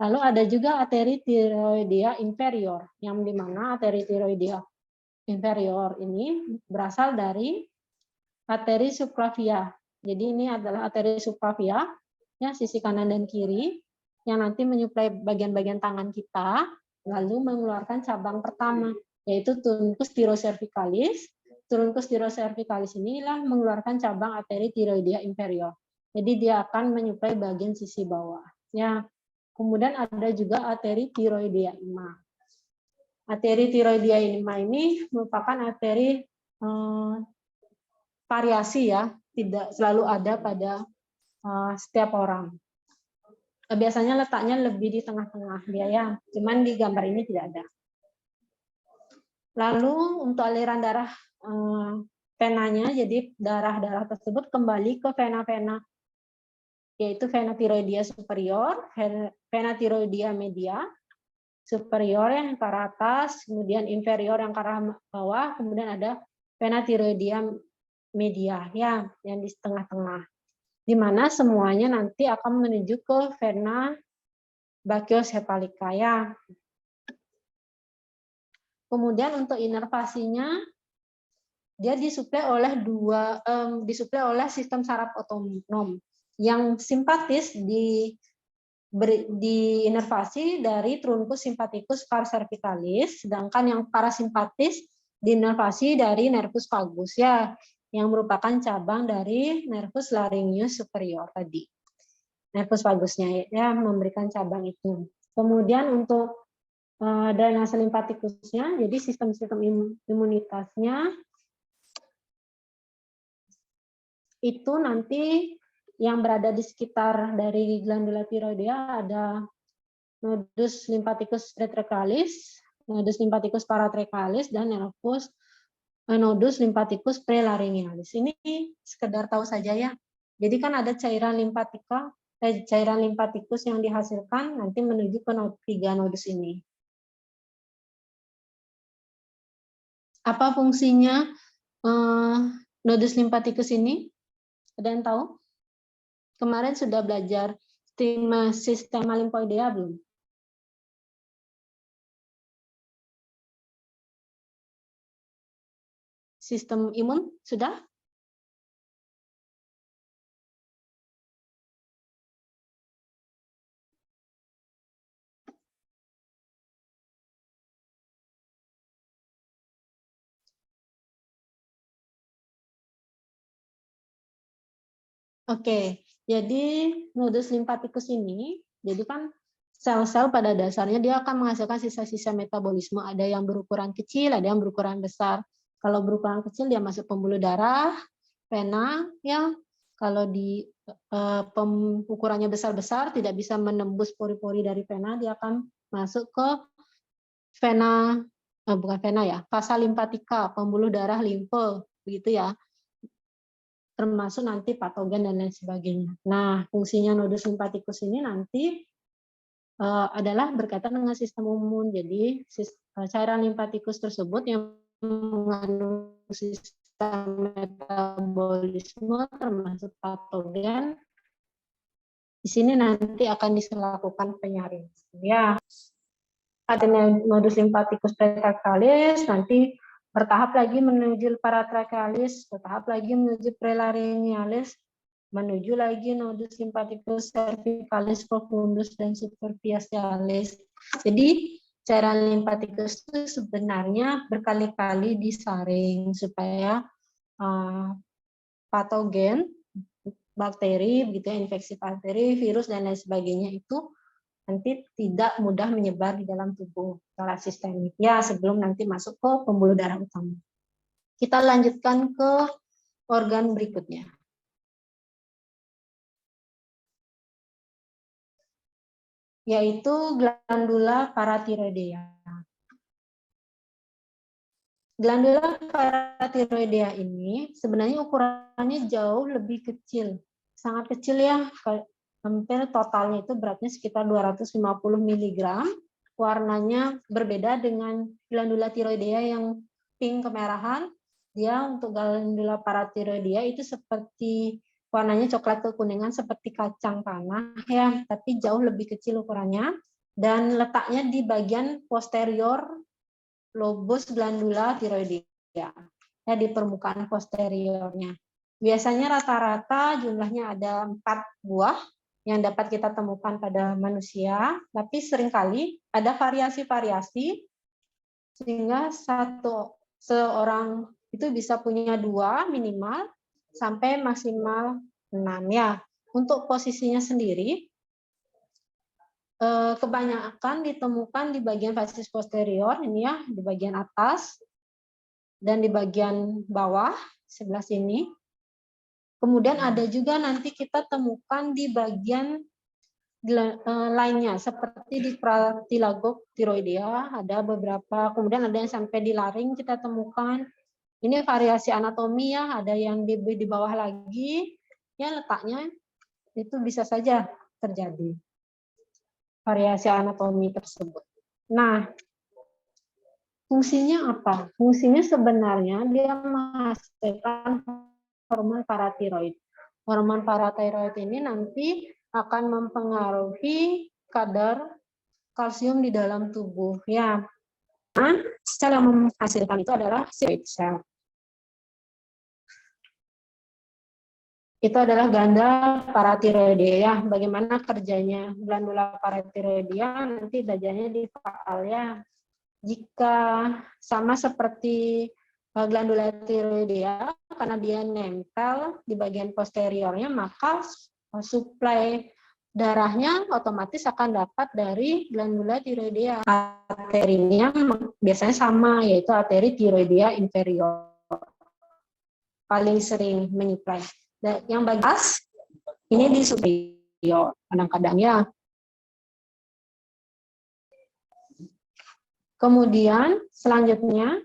Lalu ada juga arteri tiroidea inferior, yang di mana arteri tiroidea inferior ini berasal dari arteri subclavia. Jadi ini adalah arteri subclavia, ya sisi kanan dan kiri, yang nanti menyuplai bagian-bagian tangan kita, lalu mengeluarkan cabang pertama, yaitu truncus tirocervicalis. Truncus tirocervicalis inilah mengeluarkan cabang arteri tiroidea inferior. Jadi dia akan menyuplai bagian sisi bawah. Ya. Kemudian ada juga arteri tiroidea ima. Arteri tiroidea ima ini merupakan arteri variasi ya, tidak selalu ada pada setiap orang. Biasanya letaknya lebih di tengah-tengah dia ya, cuman di gambar ini tidak ada. Lalu untuk aliran darah venanya, jadi darah-darah tersebut kembali ke vena-vena, yaitu vena tiroidea superior, vena tiroidea media, superior yang ke arah atas, kemudian inferior yang ke arah bawah, kemudian ada vena tiroidea media ya, yang di tengah-tengah. di mana semuanya nanti akan menuju ke vena brachiocephalica ya. Kemudian untuk inervasinya dia disuplai oleh sistem saraf otonom yang simpatis diinervasi dari truncus sympathicus pars cervicalis, sedangkan yang parasimpatis diinervasi dari nervus vagus ya, yang merupakan cabang dari nervus laryngeus superior tadi. Nervus vagusnya ya memberikan cabang itu. Kemudian untuk drainase limfatikusnya, jadi sistem-sistem imunitasnya itu nanti yang berada di sekitar dari glandula tiroidea ada nodus lymphaticus retrocalis, nodus lymphaticus paratrachealis, dan nodus lymphaticus prelaryngealis. Ini sekedar tahu saja ya. Jadi kan ada cairan limfatikus yang dihasilkan nanti menuju ke 3 nodus ini. Apa fungsinya nodus limfatikus ini? Ada yang tahu? Kemarin sudah belajar sistema limfoidea belum? Sistem imun sudah? Oke, jadi nodus limfatikus ini, jadi kan sel-sel pada dasarnya dia akan menghasilkan sisa-sisa metabolisme. Ada yang berukuran kecil, ada yang berukuran besar. Kalau berukuran kecil dia masuk pembuluh darah, vena, ya. Kalau di ukurannya besar-besar tidak bisa menembus pori-pori dari vena, dia akan masuk ke vena, bukan vena ya, vasa limfatika, pembuluh darah limfe, begitu ya. Termasuk nanti patogen dan lain sebagainya. Nah, fungsinya nodus limfatikus ini nanti adalah berkaitan dengan sistem imun. Jadi cairan limfatikus tersebut yang mengandung sistem metabolisme termasuk patogen di sini nanti akan dilakukan penyaringan. Ya, ada nodus limfatikus pretrachealis, nanti bertahap lagi menuju paratrachealis, bertahap lagi menuju prelaryngealis, menuju lagi nodus limfatikus cervicalis profundus dan superficialis. Jadi cairan limfatikus itu sebenarnya berkali-kali disaring supaya patogen, bakteri, begitu ya, infeksi bakteri, virus dan lain sebagainya itu nanti tidak mudah menyebar di dalam tubuh secara sistemik ya sebelum nanti masuk ke pembuluh darah utama. Kita lanjutkan ke organ berikutnya. Yaitu glandula paratiroidea. Glandula paratiroidea ini sebenarnya ukurannya jauh lebih kecil. Sangat kecil ya, hampir totalnya itu beratnya sekitar 250 mg. Warnanya berbeda dengan glandula tiroidea yang pink kemerahan. Dia untuk glandula paratiroidea itu seperti warnanya coklat kekuningan seperti kacang tanah ya, tapi jauh lebih kecil ukurannya dan letaknya di bagian posterior lobus glandula tiroidea ya, di permukaan posteriornya. Biasanya rata-rata jumlahnya ada 4 buah yang dapat kita temukan pada manusia, tapi seringkali ada variasi-variasi sehingga seorang itu bisa punya 2 minimal sampai maksimal 6 ya. Untuk posisinya sendiri kebanyakan ditemukan di bagian facies posterior ini ya, di bagian atas dan di bagian bawah sebelah sini. Kemudian ada juga nanti kita temukan di bagian lainnya seperti di cartilago tiroidea ada beberapa, kemudian ada yang sampai di laring kita temukan. Ini variasi anatomi ya, ada yang di bawah lagi ya, letaknya itu bisa saja terjadi variasi anatomi tersebut. Nah, fungsinya apa? Fungsinya sebenarnya dia menghasilkan hormon paratiroid. hormon paratiroid ini nanti akan mempengaruhi kadar kalsium di dalam tubuh. Ya, sel yang menghasilkan itu adalah thyroid cell. Itu adalah ganda paratiroidea. Ya. Bagaimana kerjanya glandula paratiroidea? Nanti belajarnya di faal ya. Jika sama seperti glandula tiroidea, karena dia nempel di bagian posteriornya, maka suplai darahnya otomatis akan dapat dari glandula tiroidea. Arterinya biasanya sama, yaitu arteri tiroidea inferior. Paling sering menyuplai. Dan yang bagian ini di superior, kadang-kadang ya. Kemudian selanjutnya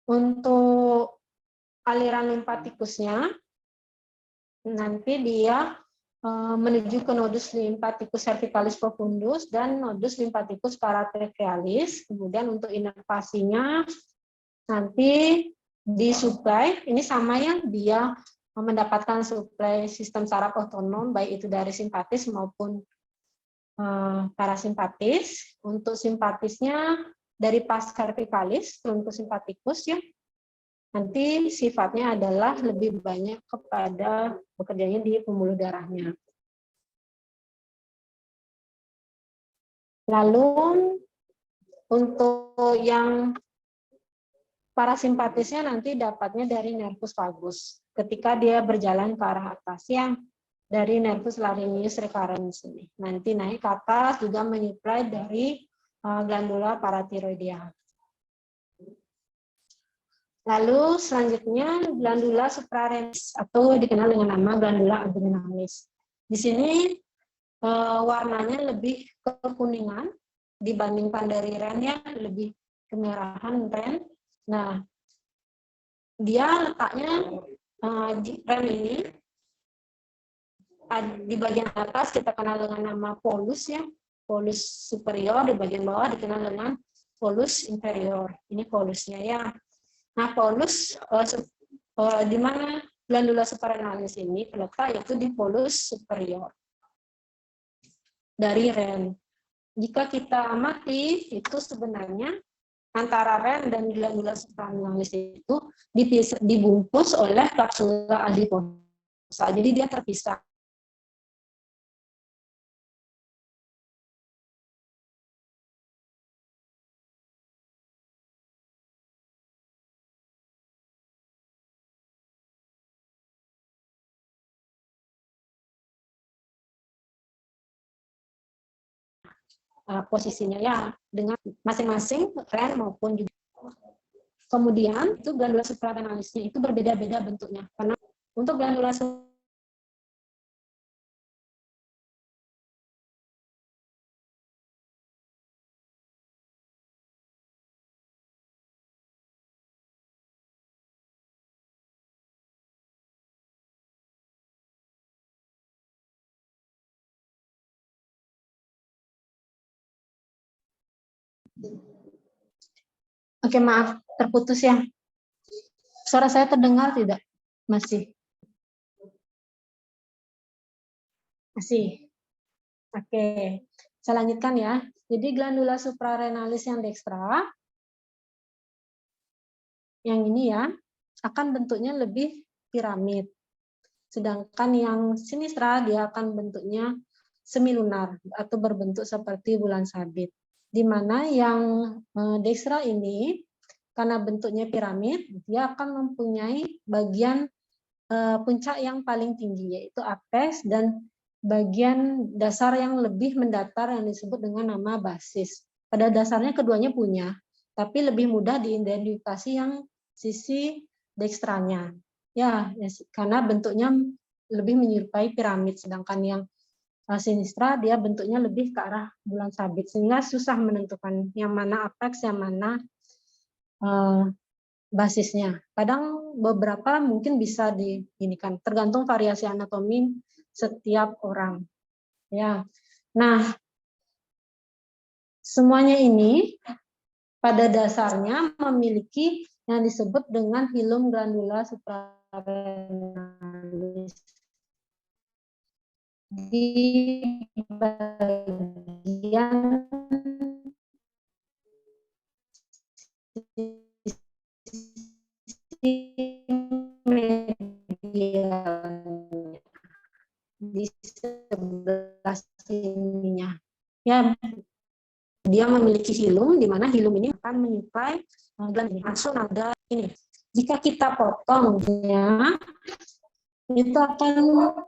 untuk aliran limfatikusnya, nanti dia menuju ke nodus limfatikus cervicalis profundus dan nodus limfatikus paratrachealis. Kemudian untuk inervasinya nanti disuplai, ini sama ya, dia mendapatkan suplai sistem saraf otonom, baik itu dari simpatis maupun parasimpatis. Untuk simpatisnya dari pas cervicalis untuk simpatikus ya, nanti sifatnya adalah lebih banyak kepada bekerjanya di pembuluh darahnya. Lalu untuk yang parasimpatisnya nanti dapatnya dari nervus vagus ketika dia berjalan ke arah atas ya, dari nervus laryngeus recurrens ini. Nanti naik ke atas juga menyuplai dari glandula paratiroidea. Lalu selanjutnya glandula suprarenal atau dikenal dengan nama glandula adrenalis. Di sini warnanya lebih kekuningan dibandingkan dari ren ya, lebih kemerahan ren. Nah, dia letaknya rem ini di bagian atas kita kenal dengan nama polus ya, polus superior, di bagian bawah dikenal dengan polus inferior. Ini polusnya ya. Nah, polus di mana glandula suprarenalis ini terletak yaitu di polus superior dari ren. Jika kita amati itu sebenarnya antara ren dan glandula suprarenalis itu dibungkus oleh kapsula adiposa. Jadi dia terpisah. Posisinya ya dengan masing-masing ren maupun juga. Kemudian itu glandula suprarenalisnya itu berbeda-beda bentuknya karena untuk glandula Oke, maaf, terputus ya. Suara saya terdengar tidak? Masih? Masih? Oke, saya lanjutkan ya. Jadi glandula suprarenalis yang dekstra, yang ini ya, akan bentuknya lebih piramid. Sedangkan yang sinistra, dia akan bentuknya semilunar atau berbentuk seperti bulan sabit. Di mana yang dekstra ini, karena bentuknya piramid, dia akan mempunyai bagian puncak yang paling tinggi, yaitu apex, dan bagian dasar yang lebih mendatar yang disebut dengan nama basis. Pada dasarnya keduanya punya, tapi lebih mudah diidentifikasi yang sisi dekstranya. Ya, karena bentuknya lebih menyerupai piramid, sedangkan yang sinistra dia bentuknya lebih ke arah bulan sabit, sehingga susah menentukan yang mana apex, yang mana basisnya. Kadang beberapa mungkin bisa diinikan, tergantung variasi anatomi setiap orang. Ya, nah semuanya ini pada dasarnya memiliki yang disebut dengan hilum glandula suprarenal. suprarenalis. Di bagian medialnya, di sebelah sininya. Ya, dia memiliki hilum, di mana hilum ini akan menyuplai gland ini. Langsung ada ini. Jika kita potong ya, itu akan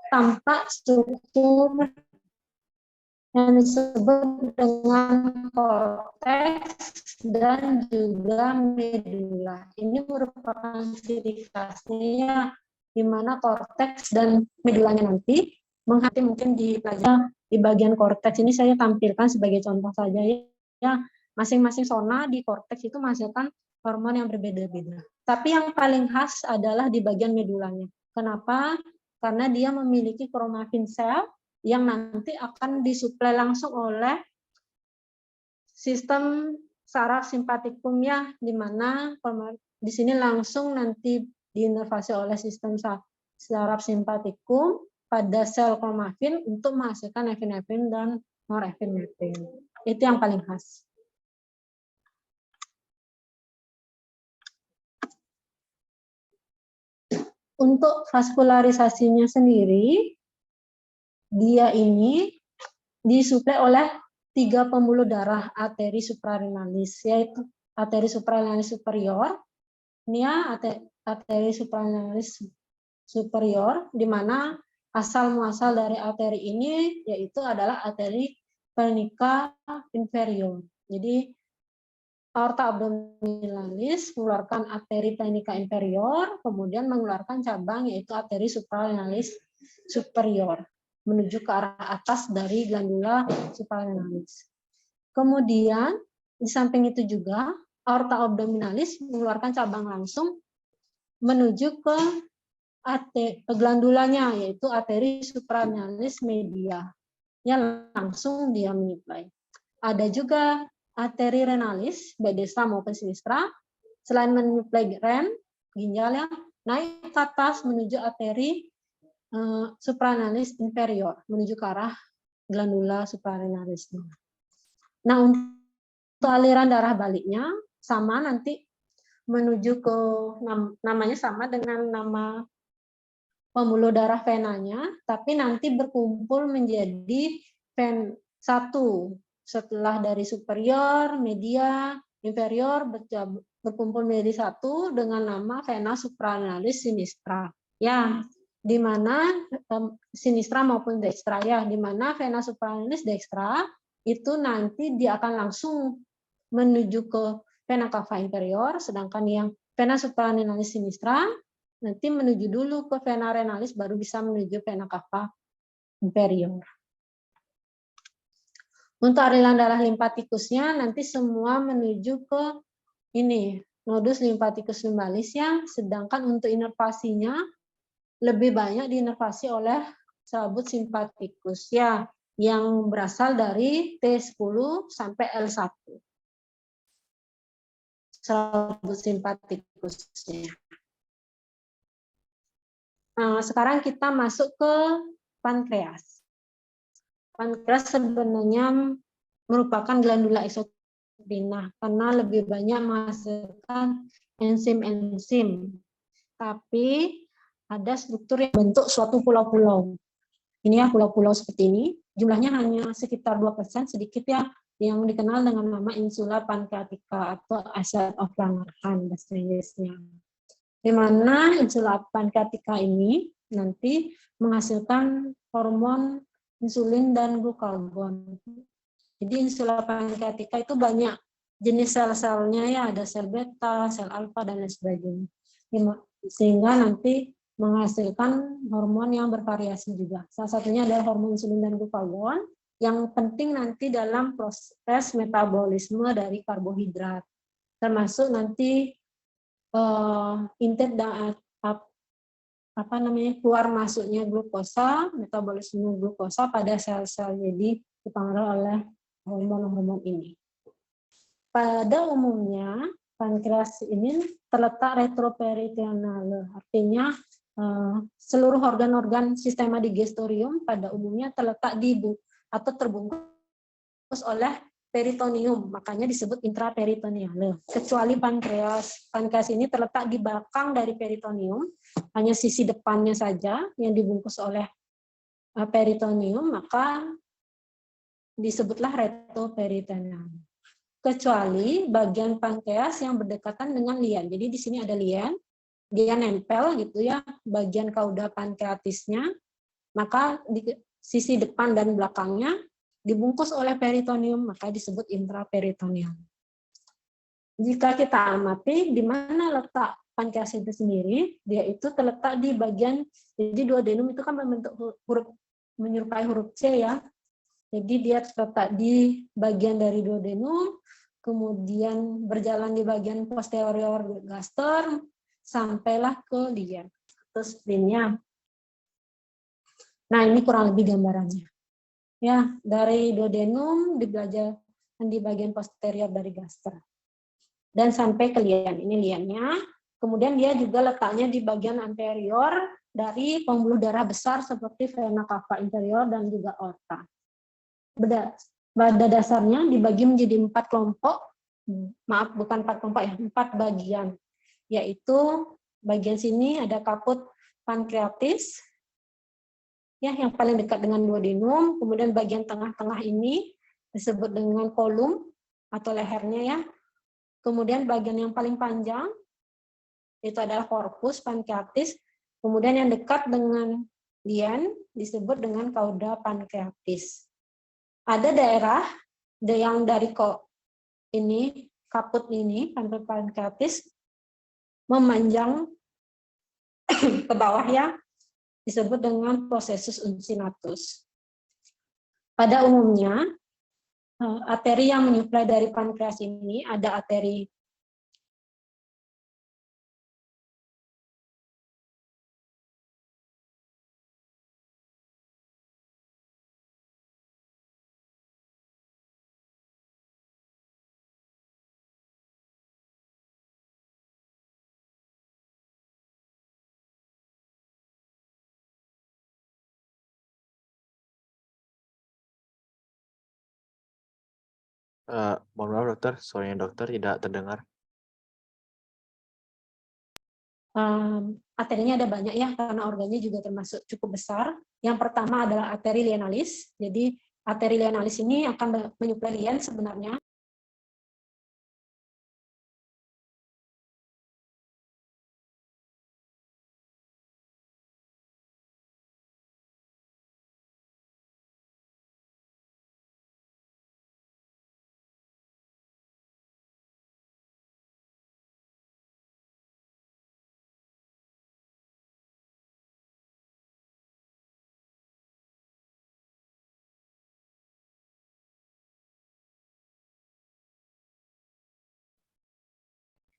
tampak struktur yang disebut dengan korteks dan juga medula. Ini merupakan ciri khasnya di mana korteks dan medulanya nanti menghati mungkin di pelajaran di bagian korteks ini saya tampilkan sebagai contoh saja ya. Masing-masing zona di korteks itu menghasilkan hormon yang berbeda-beda. Tapi yang paling khas adalah di bagian medulanya. Kenapa? Karena dia memiliki kromafin sel yang nanti akan disuplai langsung oleh sistem saraf simpatikum ya, di mana di sini langsung nanti diinervasi oleh sistem saraf simpatikum pada sel kromafin untuk menghasilkan epinefrin dan norepinefrin. Itu yang paling khas. Untuk vaskularisasinya sendiri, dia ini disuplai oleh 3 pembuluh darah arteri suprarenalis, yaitu arteri suprarenalis superior, ini ya arteri suprarenalis superior, di mana asal muasal dari arteri ini yaitu adalah arteri plenica inferior. Jadi aorta abdominalis mengeluarkan arteri plenica inferior, kemudian mengeluarkan cabang yaitu arteri suprarenalis superior menuju ke arah atas dari glandula suprarenalis. Kemudian di samping itu juga aorta abdominalis mengeluarkan cabang langsung menuju ke glandulanya yaitu arteri suprarenalis media. Ya, langsung dia menyuplai. Ada juga arteri renalis baik destra maupun sinistra, selain menyuplai ren ginjal ya, naik ke atas menuju arteri suprarenalis inferior menuju ke arah glandula suprarenalis. Nah, untuk aliran darah baliknya sama nanti menuju ke namanya sama dengan nama pembuluh darah venanya, tapi nanti berkumpul menjadi ven satu setelah dari superior, media, inferior berkumpul menjadi satu dengan nama vena suprarenalis sinistra. Ya, di mana sinistra maupun dextra ya, di mana vena suprarenalis dextra itu nanti dia akan langsung menuju ke vena cava inferior, sedangkan yang vena suprarenalis sinistra nanti menuju dulu ke vena renalis baru bisa menuju vena cava inferior. Untuk aliran darah limfatikusnya nanti semua menuju ke ini nodus limfatikus lumbalis ya, sedangkan untuk inervasinya lebih banyak diinervasi oleh selabut simpatikus ya, yang berasal dari T10 sampai L1. Selabut simpatikusnya. Nah, sekarang kita masuk ke pankreas. Pankreas sebenarnya merupakan glandula eksokrina karena lebih banyak menghasilkan enzim-enzim. Tapi ada struktur yang bentuk suatu pulau-pulau. Ini ya pulau-pulau seperti ini. Jumlahnya hanya sekitar 2%, sedikit ya, yang dikenal dengan nama insula pankreatica atau acid of Langerhans bahasa Inggrisnya. Di mana insula pankreatica ini nanti menghasilkan hormon insulin dan glukagon. Jadi insula pankreatica itu banyak jenis sel-selnya ya, ada sel beta, sel alfa dan lain sebagainya. Sehingga nanti menghasilkan hormon yang bervariasi juga. Salah satunya adalah hormon insulin dan glukagon yang penting nanti dalam proses metabolisme dari karbohidrat. Termasuk nanti intake dan keluar masuknya glukosa, metabolisme glukosa pada sel-sel, jadi dipengaruhi oleh hormon-hormon ini. Pada umumnya pankreas ini terletak retroperitoneal, artinya seluruh organ-organ sistema digestorium pada umumnya terletak di atau terbungkus oleh peritoneum, makanya disebut intraperitoneal. Kecuali pankreas. Pankreas ini terletak di belakang dari peritoneum, hanya sisi depannya saja yang dibungkus oleh peritoneum, maka disebutlah retroperitoneal. Kecuali bagian pankreas yang berdekatan dengan lian. Jadi di sini ada lian, dia nempel gitu ya, bagian kauda pankreatisnya, maka di sisi depan dan belakangnya dibungkus oleh peritoneum, maka disebut intraperitoneal. Jika kita amati di mana letak pankreas itu sendiri, dia itu terletak di bagian, jadi duodenum itu kan membentuk huruf menyerupai huruf C ya. Jadi dia terletak di bagian dari duodenum, kemudian berjalan di bagian posterior gaster, sampailah ke lian, ke splinnya. Nah, ini kurang lebih gambarannya. Ya, dari duodenum di bagian posterior dari gaster. Dan sampai ke lian. Ini liannya. Kemudian dia juga letaknya di bagian anterior dari pembuluh darah besar seperti vena cava inferior dan juga aorta. Pada dasarnya dibagi menjadi 4 kelompok. Maaf, bukan 4 kelompok ya, 4 bagian. Yaitu bagian sini ada kaput pankreatis, ya, yang paling dekat dengan duodenum, kemudian bagian tengah-tengah ini disebut dengan kolum atau lehernya ya. Kemudian bagian yang paling panjang itu adalah korpus pankreatis, kemudian yang dekat dengan lian disebut dengan kauda pankreatis. Ada daerah yang dari ini kaput ini pankreatis memanjang ke bawah ya, disebut dengan processus uncinatus. Pada umumnya, arteri yang menyuplai dari pankreas ini ada arteri Mohon maaf dokter, suaranya dokter tidak terdengar. arterinya ada banyak ya, karena organnya juga termasuk cukup besar. Yang pertama adalah arteri lienalis. Jadi arteri lienalis ini akan menyuplai lian sebenarnya.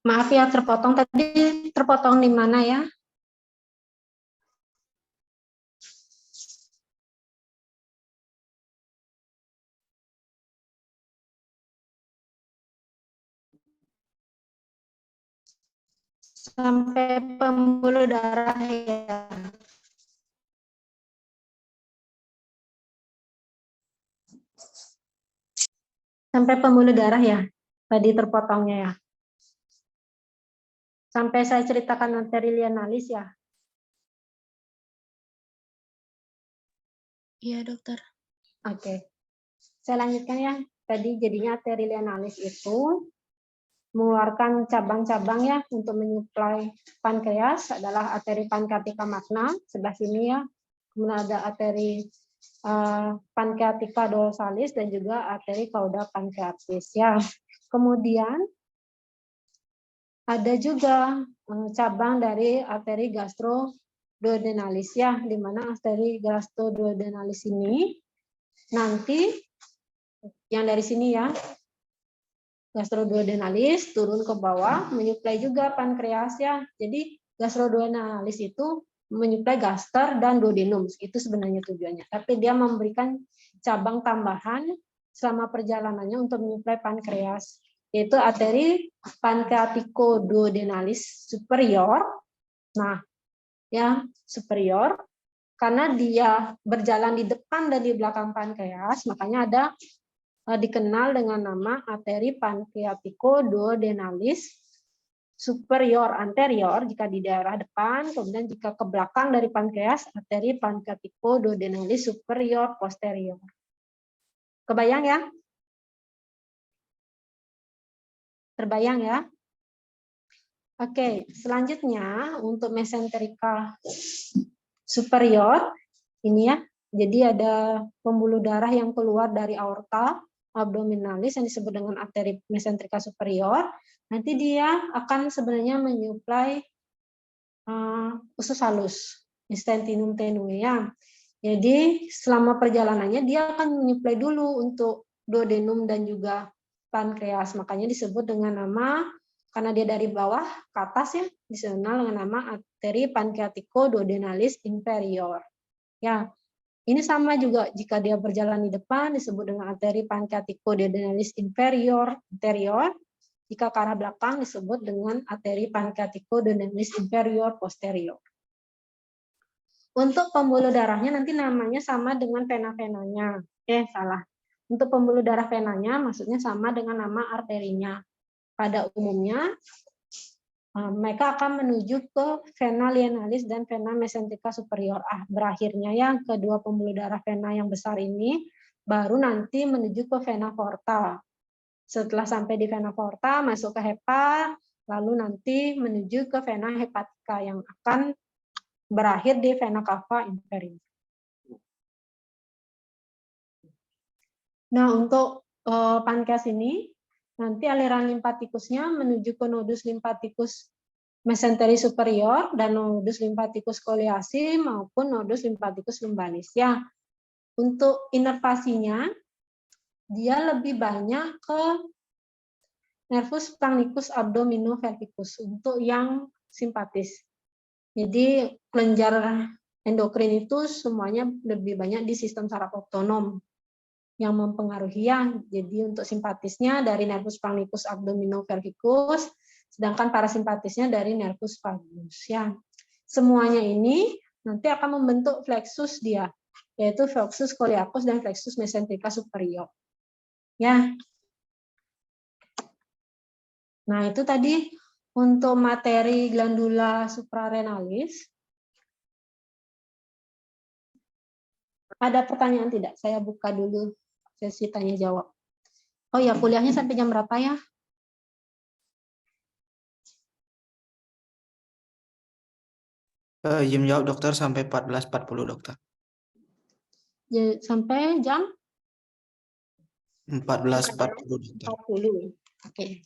Maaf ya, terpotong tadi, terpotong di mana ya? Sampai pembuluh darah ya. Sampai pembuluh darah ya, tadi terpotongnya ya. Sampai saya ceritakan arteri lienalis ya. Iya, dokter. Oke. Saya lanjutkan ya. Tadi jadinya arteri lienalis itu mengeluarkan cabang-cabang ya untuk menyuplai pankreas adalah arteri pankreatica magna sebelah sini ya. Kemudian ada arteri pankreatica dorsalis dan juga arteri cauda pankreatis ya. Kemudian ada juga cabang dari arteri gastroduodenalis ya, di mana arteri gastroduodenalis ini nanti yang dari sini ya, gastroduodenalis turun ke bawah menyuplai juga pankreas ya. Jadi gastroduodenalis itu menyuplai gaster dan duodenum, itu sebenarnya tujuannya. Tapi dia memberikan cabang tambahan selama perjalanannya untuk menyuplai pankreas, yaitu arteri pankreaticoduodenalis superior. Nah, ya superior, karena dia berjalan di depan dan di belakang pankreas, makanya ada dikenal dengan nama arteri pancreatico-duodenalis superior anterior jika di daerah depan, kemudian jika ke belakang dari pankreas, arteri pancreatico-duodenalis superior posterior. Kebayang ya? Terbayang ya? Oke, selanjutnya untuk mesenterika superior, ini ya, jadi ada pembuluh darah yang keluar dari aorta abdominalis yang disebut dengan arteri mesenterika superior. Nanti dia akan sebenarnya menyuplai usus halus, intestinum tenue ya. Jadi selama perjalanannya dia akan menyuplai dulu untuk duodenum dan juga pankreas. Makanya disebut dengan nama, karena dia dari bawah ke atas ya, dikenal dengan nama arteri pancreatico-duodenalis inferior. Ya, ini sama juga jika dia berjalan di depan disebut dengan arteri pancreatico-duodenalis inferior anterior. Jika ke arah belakang disebut dengan arteri pancreatico-duodenalis inferior posterior. Untuk pembuluh darahnya nanti namanya sama dengan vena-venanya. Salah. Untuk pembuluh darah venanya maksudnya sama dengan nama arterinya. Pada umumnya mereka akan menuju ke vena lienalis dan vena mesenterika superior. Berakhirnya yang kedua pembuluh darah vena yang besar ini baru nanti menuju ke vena porta. Setelah sampai di vena porta masuk ke hepa, lalu nanti menuju ke vena hepatika yang akan berakhir di vena cava inferior. Nah, untuk pankreas ini nanti aliran limfatikusnya menuju ke nodus limfatikus mesenteri superior dan nodus limfatikus koleasi maupun nodus limfatikus lumbalis. Ya, untuk inervasinya dia lebih banyak ke nervus splanchnicus abdominovelvicus untuk yang simpatis. Jadi kelenjar endokrin itu semuanya lebih banyak di sistem saraf otonom yang mempengaruhi ya. Jadi untuk simpatisnya dari nervus splanchnicus abdominovelvicus, sedangkan parasimpatisnya dari nervus vagus ya. Semuanya ini nanti akan membentuk flexus dia, yaitu flexus coeliacus dan flexus mesenterica superior. Ya. Nah, itu tadi untuk materi glandula suprarenalis. Ada pertanyaan tidak? Saya buka dulu sesi tanya jawab. Oh ya, kuliahnya sampai jam berapa ya? Izin jawab dokter sampai 14.40 dokter. Sampai jam 14.40 dokter. 40. Oke.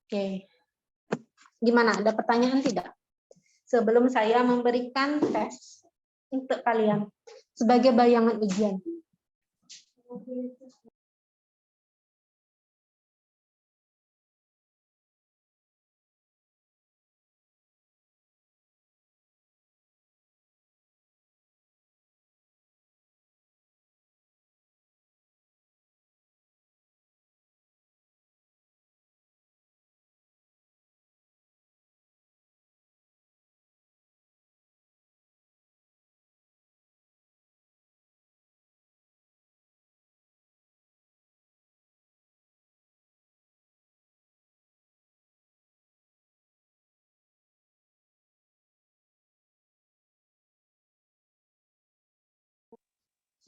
Oke. Gimana? Ada pertanyaan tidak? Sebelum saya memberikan tes untuk kalian sebagai bayangan ujian.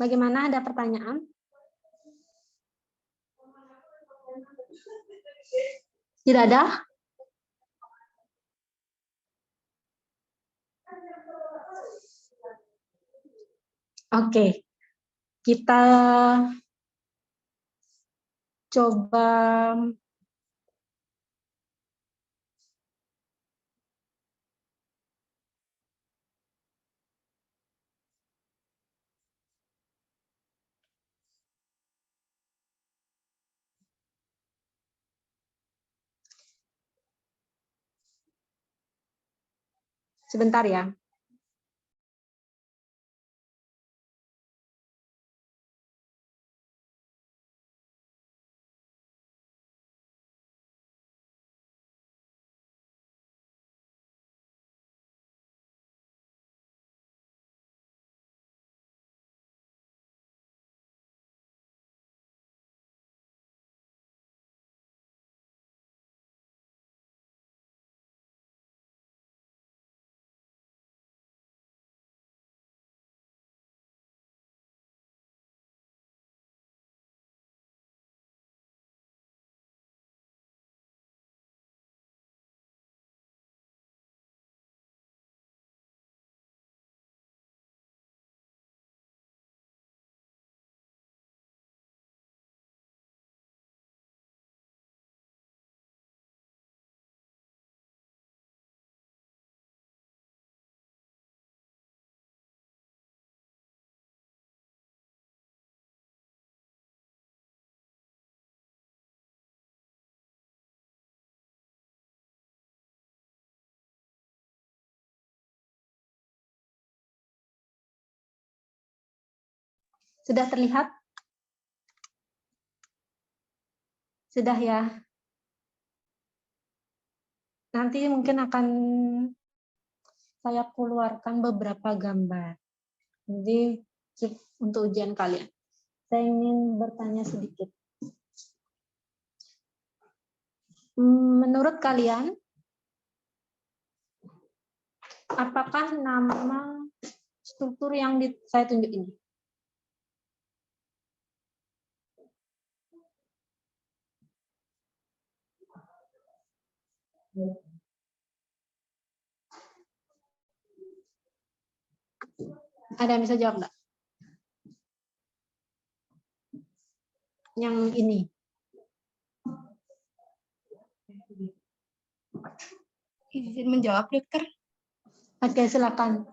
Bagaimana? Ada pertanyaan? Tidak ada? Oke. Kita coba sebentar ya. Sudah terlihat? Sudah ya? Nanti mungkin akan saya keluarkan beberapa gambar. Jadi untuk ujian kalian. Saya ingin bertanya sedikit. Menurut kalian, apakah nama struktur yang saya tunjuk ini? Ada yang bisa jawab enggak? Yang ini. Izin menjawab, dokter. Oke, silakan.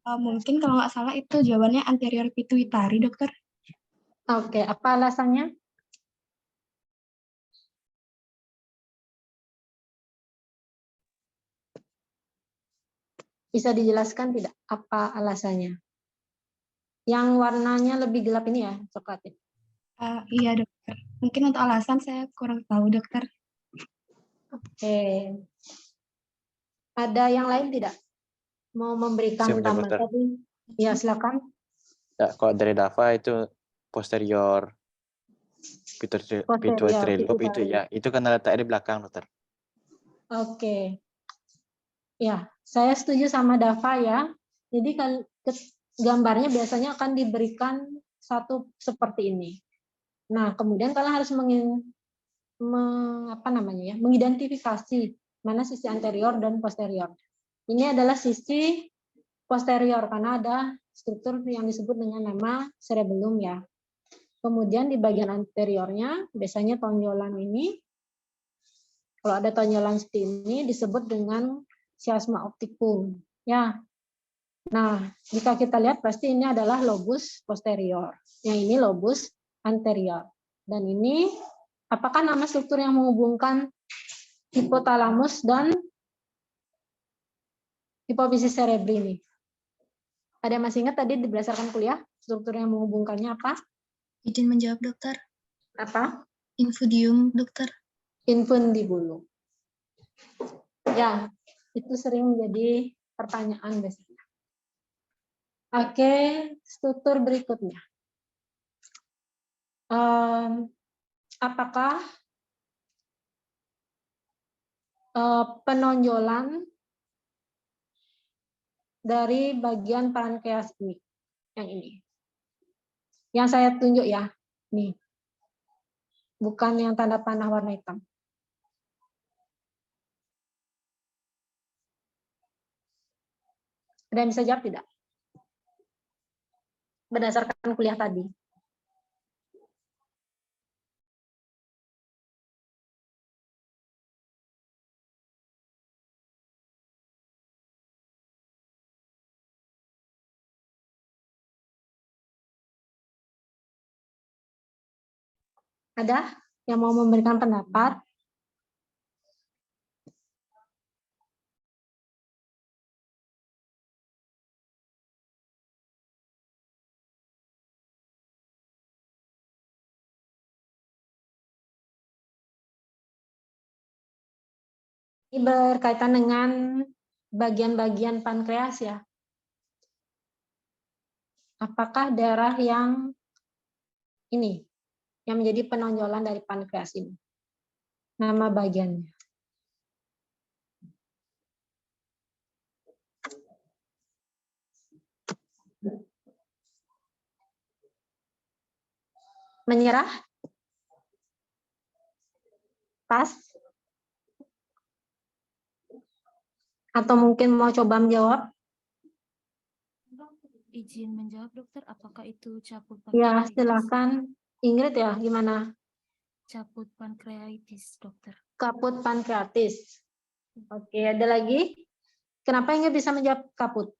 Mungkin kalau nggak salah itu jawabannya anterior pituitari, dokter. Oke, apa alasannya? Bisa dijelaskan tidak apa alasannya? Yang warnanya lebih gelap ini ya, coklat. Iya, dokter. Mungkin untuk alasan saya kurang tahu, dokter. Oke. Ada yang lain tidak? Mau memberikan Siap, tambah dokter. tadi? Ya, silakan. Ya, kalau dari Dava itu posterior pituitary lobe itu pituitary. ya, itu kan letaknya di belakang, dokter. Oke. Ya, saya setuju sama Dava ya. Jadi gambarnya biasanya akan diberikan satu seperti ini. Nah, kemudian kalian harus mengidentifikasi mana sisi anterior dan posterior. Ini adalah sisi posterior karena ada struktur yang disebut dengan nama cerebellum ya. Kemudian di bagian anteriornya biasanya tonjolan ini, kalau ada tonjolan seperti ini disebut dengan chiasma opticum ya. Nah, jika kita lihat pasti ini adalah lobus posterior. Yang ini lobus anterior. Dan ini apakah nama struktur yang menghubungkan hipotalamus dan hipofisis cerebri ini? Ada yang masih ingat tadi berdasarkan kuliah struktur yang menghubungkannya apa? Izin menjawab, dokter. Apa? Infudium, dokter. Infundibulum. Ya, itu sering menjadi pertanyaan biasanya. Oke, struktur berikutnya. Apakah penonjolan dari bagian pankreas ini, yang ini, yang saya tunjuk ya, nih, bukan yang tanda panah warna hitam. Ada yang bisa jawab tidak? Berdasarkan kuliah tadi. Ada yang mau memberikan pendapat? Ini berkaitan dengan bagian-bagian pankreas ya. Apakah daerah yang ini yang menjadi penonjolan dari pankreas ini? Nama bagiannya. Menyerah? Pas? Atau mungkin mau coba menjawab? Izin menjawab, dokter. Apakah itu caput Ya, pankreatitis? silakan. Ingrid ya, gimana? Caput pankreatitis, dokter. Kaput pankreatis. Oke, ada lagi? Kenapa Ingrid bisa menjawab kaput?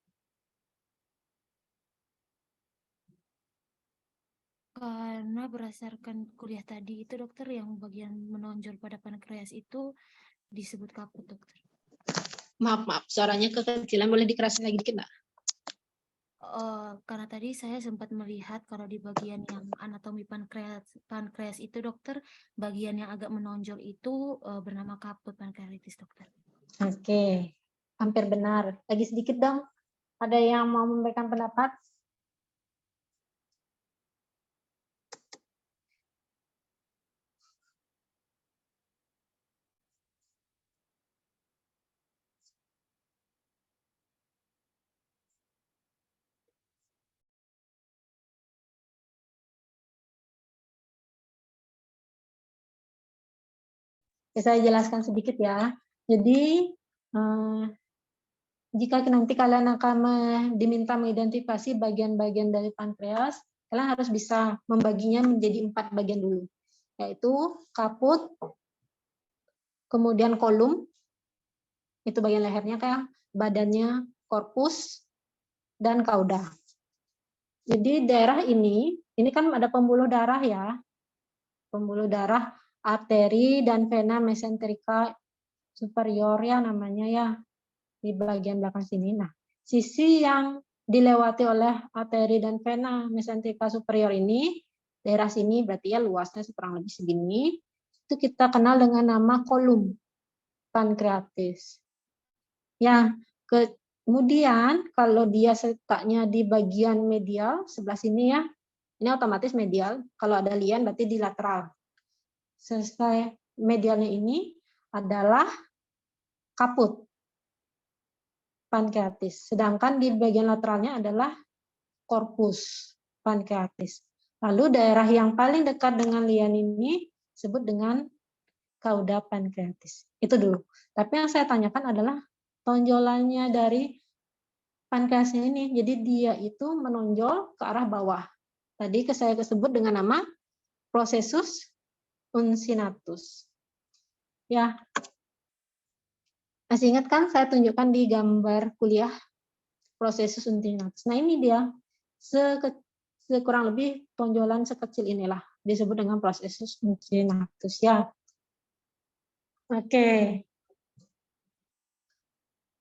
Karena berdasarkan kuliah tadi itu, dokter, yang bagian menonjol pada pankreas itu disebut kaput, dokter. Maaf, suaranya kekecilan. Boleh dikerasin lagi dikit nggak? Karena tadi saya sempat melihat kalau di bagian yang anatomi pankreas itu dokter, bagian yang agak menonjol itu bernama kaput pankreatitis dokter. Oke, hampir benar. Lagi sedikit dong. Ada yang mau memberikan pendapat? Saya jelaskan sedikit ya. Jadi jika nanti kalian akan diminta mengidentifikasi bagian-bagian dari pankreas, kalian harus bisa membaginya menjadi 4 bagian dulu, yaitu kaput, kemudian kolum, itu bagian lehernya, kayak badannya, korpus, dan kauda. Jadi daerah ini kan ada pembuluh darah ya, pembuluh darah arteri dan vena mesenterika superior ya namanya ya, di bagian belakang sini. Nah, sisi yang dilewati oleh arteri dan vena mesenterika superior ini, daerah sini berarti ya luasnya kurang lebih segini, itu kita kenal dengan nama kolum pankreatis. Ya, kemudian kalau dia letaknya di bagian medial sebelah sini ya, ini otomatis medial. Kalau ada lian berarti di lateral. Selesai medialnya ini adalah kaput pankreatis. Sedangkan di bagian lateralnya adalah korpus pankreatis. Lalu daerah yang paling dekat dengan lian ini disebut dengan kauda pankreatis. Itu dulu. Tapi yang saya tanyakan adalah tonjolannya dari pankreasnya ini. Jadi dia itu menonjol ke arah bawah. Tadi saya sebut dengan nama processus uncinatus. Ya, masih ingat kan saya tunjukkan di gambar kuliah processus uncinatus. Nah ini dia, sekurang lebih tonjolan sekecil inilah disebut dengan processus uncinatus ya. Oke.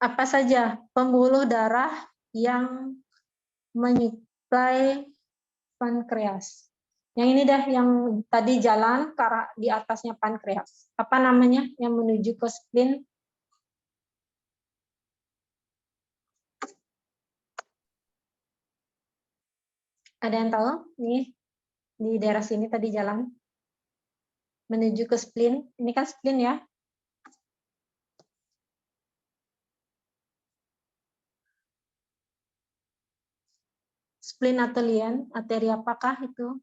Apa saja pembuluh darah yang menyuplai pankreas? Yang ini dah yang tadi jalan ke arah di atasnya pankreas. Apa namanya yang menuju ke spleen? Ada yang tahu? Nih di daerah sini tadi jalan menuju ke spleen. Ini kan spleen ya. Spleen atau lian, arteri apakah itu?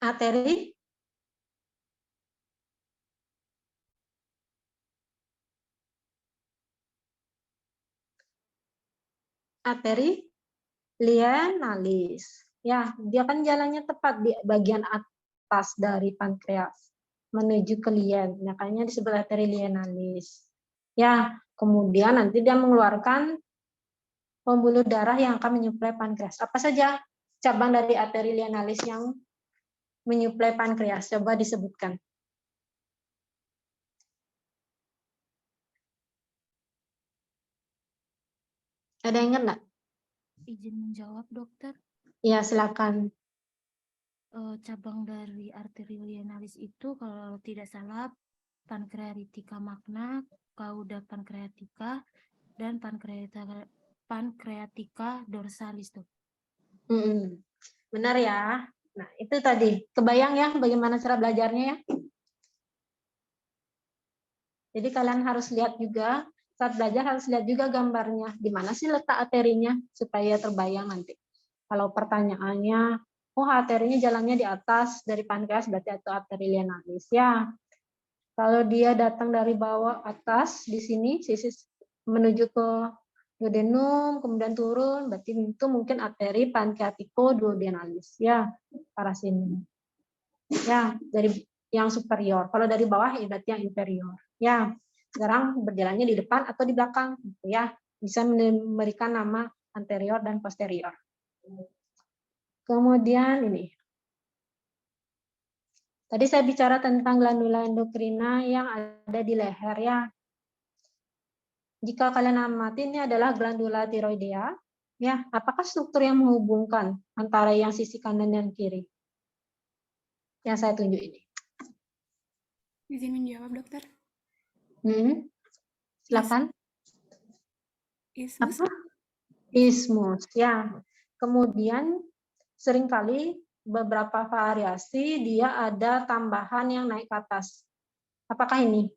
Arteri? Arteri lienalis. Ya, dia kan jalannya tepat di bagian atas dari pankreas menuju ke lien. Makanya disebut arteri lienalis. Ya, kemudian nanti dia mengeluarkan pembuluh darah yang akan menyuplai pankreas. Apa saja cabang dari arteri lienalis yang menyuplai pankreas? Coba disebutkan. Ada yang ingat nggak? Izin menjawab dokter. Ya, silakan. Cabang dari arteri lienalis itu kalau tidak salah pankreatika magna, cauda pankreatika, dan pankreatika dorsalis tuh. Benar ya. Nah, itu tadi. Kebayang ya bagaimana cara belajarnya ya? Jadi kalian harus lihat juga, saat belajar harus lihat juga gambarnya. Di mana sih letak arterinya supaya terbayang nanti. Kalau pertanyaannya, oh arterinya jalannya di atas dari pankreas berarti itu arteri lienalis ya. Kalau dia datang dari bawah atas di sini sisi menuju ke duodenum kemudian turun berarti itu mungkin arteri pankreatiko duodenalis ya arah sini. Ya, dari yang superior. Kalau dari bawah ya berarti yang inferior. Ya, sekarang berjalannya di depan atau di belakang, gitu ya. Bisa memberikan nama anterior dan posterior. Kemudian ini. Tadi saya bicara tentang glandula endokrina yang ada di leher ya. Jika kalian amati ini adalah glandula tiroidea, ya, apakah struktur yang menghubungkan antara yang sisi kanan dan kiri? Yang saya tunjuk ini. Izin menjawab, dokter. Silakan. Ismus. Apa? Ismus, ya. Kemudian seringkali beberapa variasi dia ada tambahan yang naik ke atas. Apakah ini?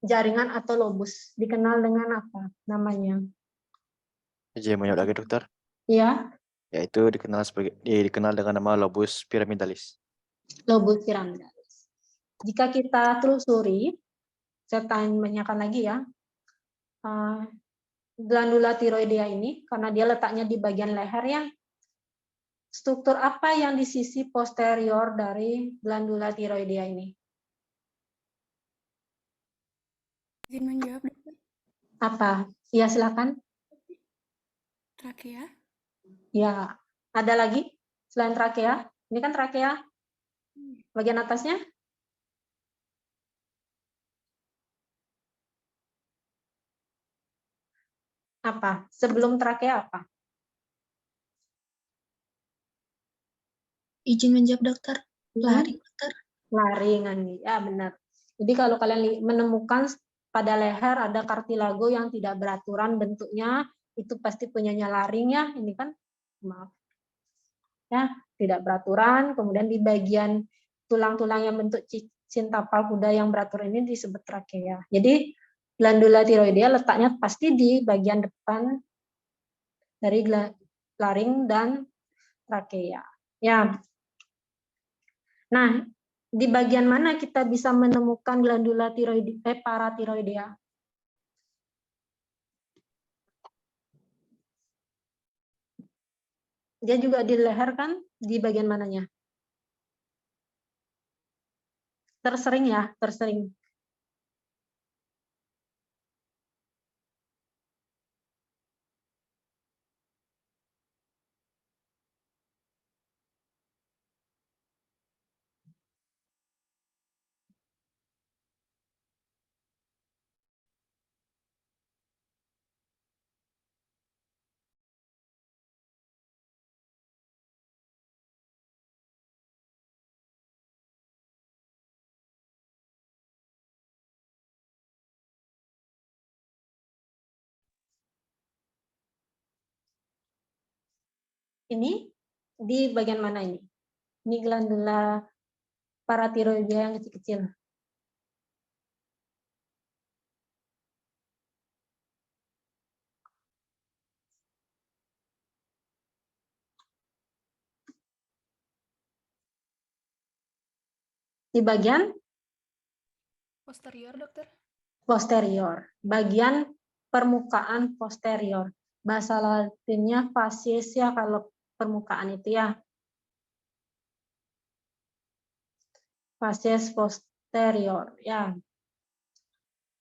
Jaringan atau lobus dikenal dengan apa namanya? Izin menjawab lagi dokter. Ya, Yaitu dikenal dengan nama lobus pyramidalis. lobus pyramidalis. Jika kita telusuri, saya tanyakan lagi ya, glandula tiroidea ini, karena dia letaknya di bagian leher ya, struktur apa yang di sisi posterior dari glandula tiroidea ini? Izin menjawab, dokter. Apa? Ya, silakan. Trakea. Ya, ada lagi selain trakea? Ini kan trakea. Bagian atasnya? Apa? Sebelum trakea apa? Izin menjawab, dokter. Laring, dokter. Laringan, ya benar. Jadi kalau kalian menemukan pada leher ada kartilago yang tidak beraturan bentuknya, itu pasti punyanya laring ya. Ini kan, maaf, ya tidak beraturan. Kemudian di bagian tulang-tulang yang bentuk cincin tapal kuda yang beraturan ini disebut trakea. Jadi glandula tiroidea letaknya pasti di bagian depan dari laring dan trakea. Ya. Nah, di bagian mana kita bisa menemukan glandula paratiroidea? Dia juga di leher kan? Di bagian mananya? Tersering ya, tersering. Ini di bagian mana ini? Ini glandula paratiroidea yang kecil-kecil. Di bagian Posterior, dokter. posterior, bagian permukaan posterior. Bahasa Latinnya facies ya kalau permukaan itu ya. Facies posterior ya.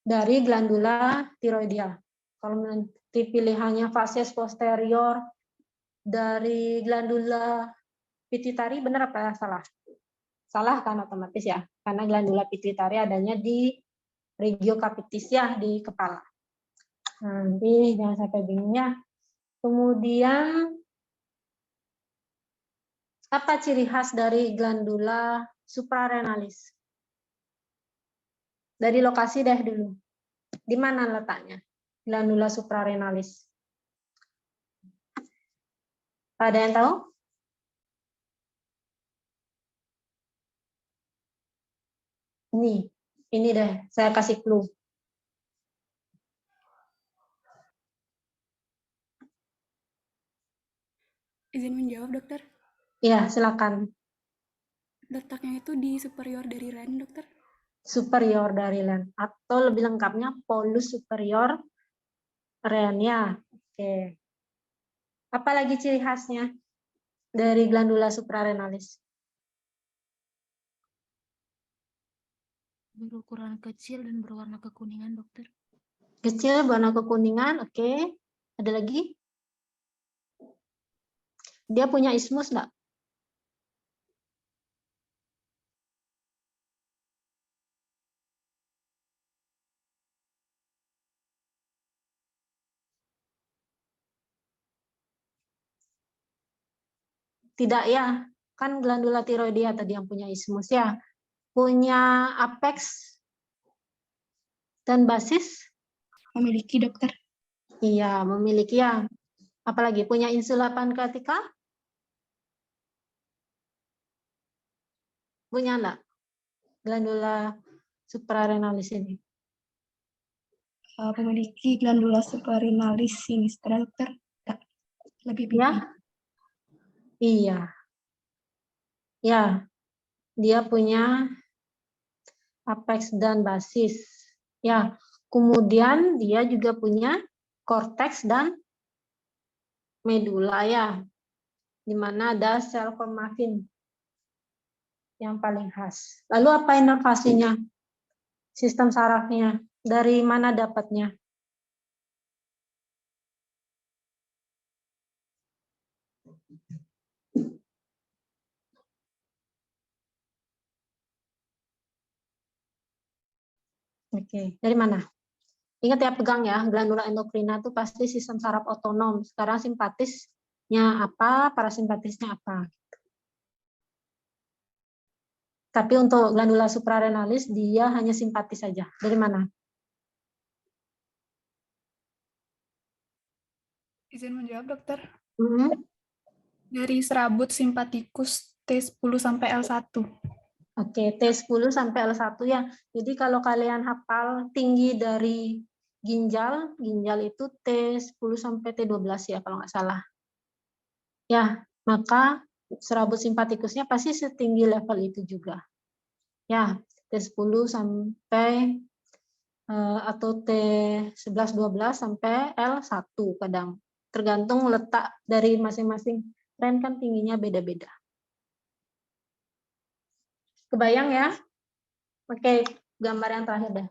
Dari glandula tiroidea. Kalau nanti pilihannya facies posterior dari glandula pituitari, benar apa salah? Salah kan otomatis ya, karena glandula pituitari adanya di regio capitis ya, di kepala. Nanti jangan sampai bingung ya. Kemudian apa ciri khas dari glandula suprarenalis? Dari lokasi deh dulu. Di mana letaknya glandula suprarenalis? Ada yang tahu? Ini deh, saya kasih clue. Izin menjawab, dokter. Ya, silakan. Letaknya itu di superior dari ren, dokter. Superior dari len, atau lebih lengkapnya polus superior Ren ya. Oke. Apa lagi ciri khasnya dari glandula suprarenalis? Berukuran kecil dan berwarna kekuningan, dokter. Kecil, warna kekuningan, oke. Ada lagi? Dia punya ismus enggak? Tidak ya, kan glandula tiroidea tadi yang punya ismus ya. Punya apex dan basis? Memiliki dokter. Iya, memiliki ya. Apalagi punya insula pankreatika? Punya enggak? Glandula suprarenalis ini. Memiliki glandula suprarenalis sinistra dokter. Tak, lebih Ya? bibi. Iya. Ya, dia punya apex dan basis. Ya, kemudian dia juga punya korteks dan medula ya, di mana ada sel formafin yang paling khas. Lalu apa inovasinya? Sistem sarafnya, dari mana dapatnya? Oke, dari mana? Ingat ya, pegang ya, glandula endokrina itu pasti sistem saraf otonom. Sekarang simpatisnya apa, parasimpatisnya apa. Tapi untuk glandula suprarenalis, dia hanya simpatis saja. Dari mana? Izin menjawab, dokter. Hmm, Dari serabut simpatikus T10 sampai L1. Oke, T10 sampai L1 ya. Jadi kalau kalian hafal tinggi dari ginjal itu T10 sampai T12 ya kalau nggak salah. Ya, maka serabut simpatikusnya pasti setinggi level itu juga. Ya, T10 sampai atau T11-12 sampai L1 kadang. Tergantung letak dari masing-masing tren kan tingginya beda-beda. Kebayang ya? Oke, gambar yang terakhir dah.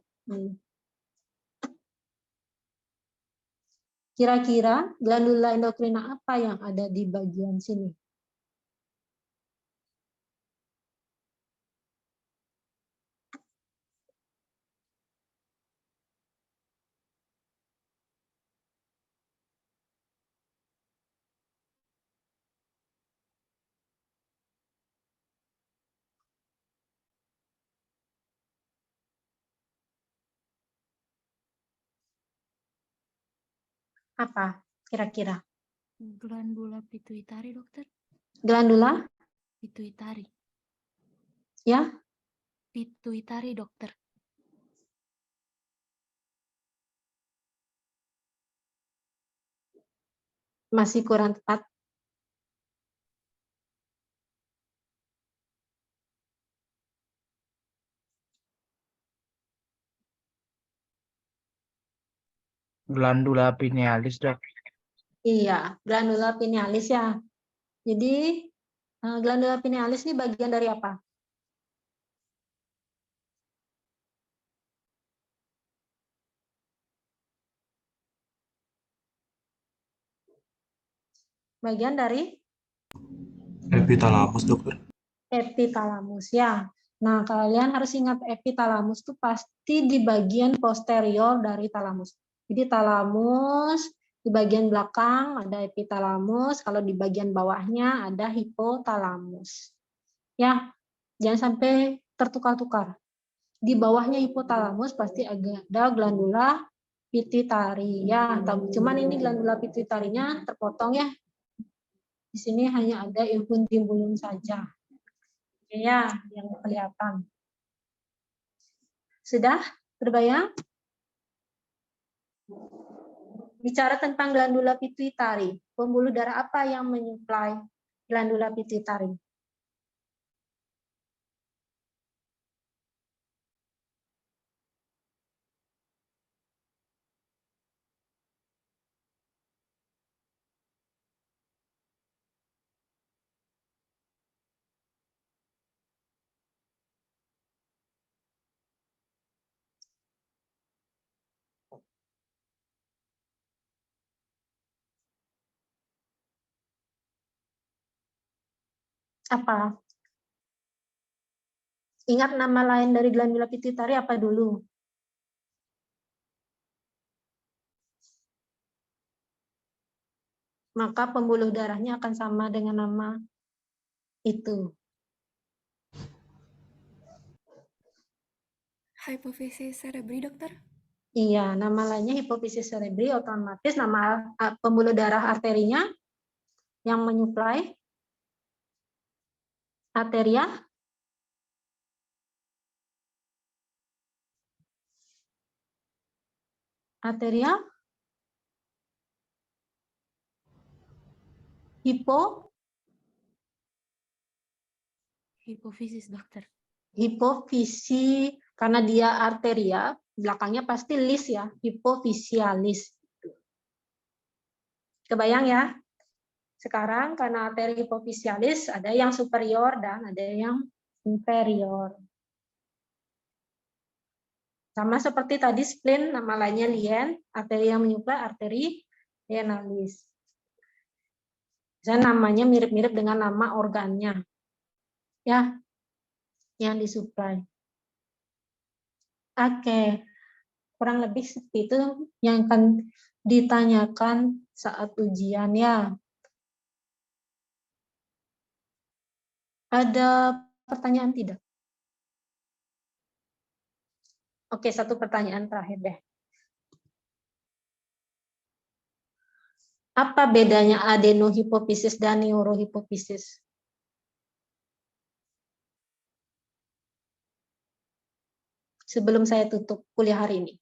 Kira-kira glandula endokrina apa yang ada di bagian sini? Apa kira-kira? Glandula pituitari, dokter. Glandula? Pituitari. Ya? Pituitari, dokter. Masih kurang tepat. Glandula pinealis, dok. Iya, glandula pinealis ya. Jadi glandula pinealis ini bagian dari apa? Bagian dari Epitalamus, dokter. epitalamus ya. Nah, kalian harus ingat epitalamus itu pasti di bagian posterior dari talamus. Jadi talamus di bagian belakang ada epitalamus, kalau di bagian bawahnya ada hipotalamus. Ya, jangan sampai tertukar-tukar. Di bawahnya hipotalamus pasti ada glandula pituitari ya. Cuman ini glandula pituitarinya terpotong ya. Di sini hanya ada infundibulum saja. Ya, yang kelihatan. Sudah terbayang? Bicara tentang glandula pituitari, pembuluh darah apa yang menyuplai glandula pituitari? Apa? Ingat nama lain dari glandula pituitari apa dulu? Maka pembuluh darahnya akan sama dengan nama itu. Hypophysis cerebri, dokter? Iya, nama lainnya hipofisis cerebri, otomatis nama pembuluh darah arterinya yang menyuplai arteria Hipofisis, dokter. hipofisi, karena dia arteria, belakangnya pasti lis ya, hipofisialis. Kebayang ya? Sekarang karena arteri hipofisialis ada yang superior dan ada yang inferior. Sama seperti tadi spleen, nama lainnya lien, arteri yang menyuplai arteri lienalis. Dan namanya mirip-mirip dengan nama organnya. Ya, yang disuplai. Oke, kurang lebih seperti itu yang akan ditanyakan saat ujian ya. Ada pertanyaan tidak? Oke, satu pertanyaan terakhir deh. Apa bedanya adenohipofisis dan neurohipofisis? Sebelum saya tutup kuliah hari ini.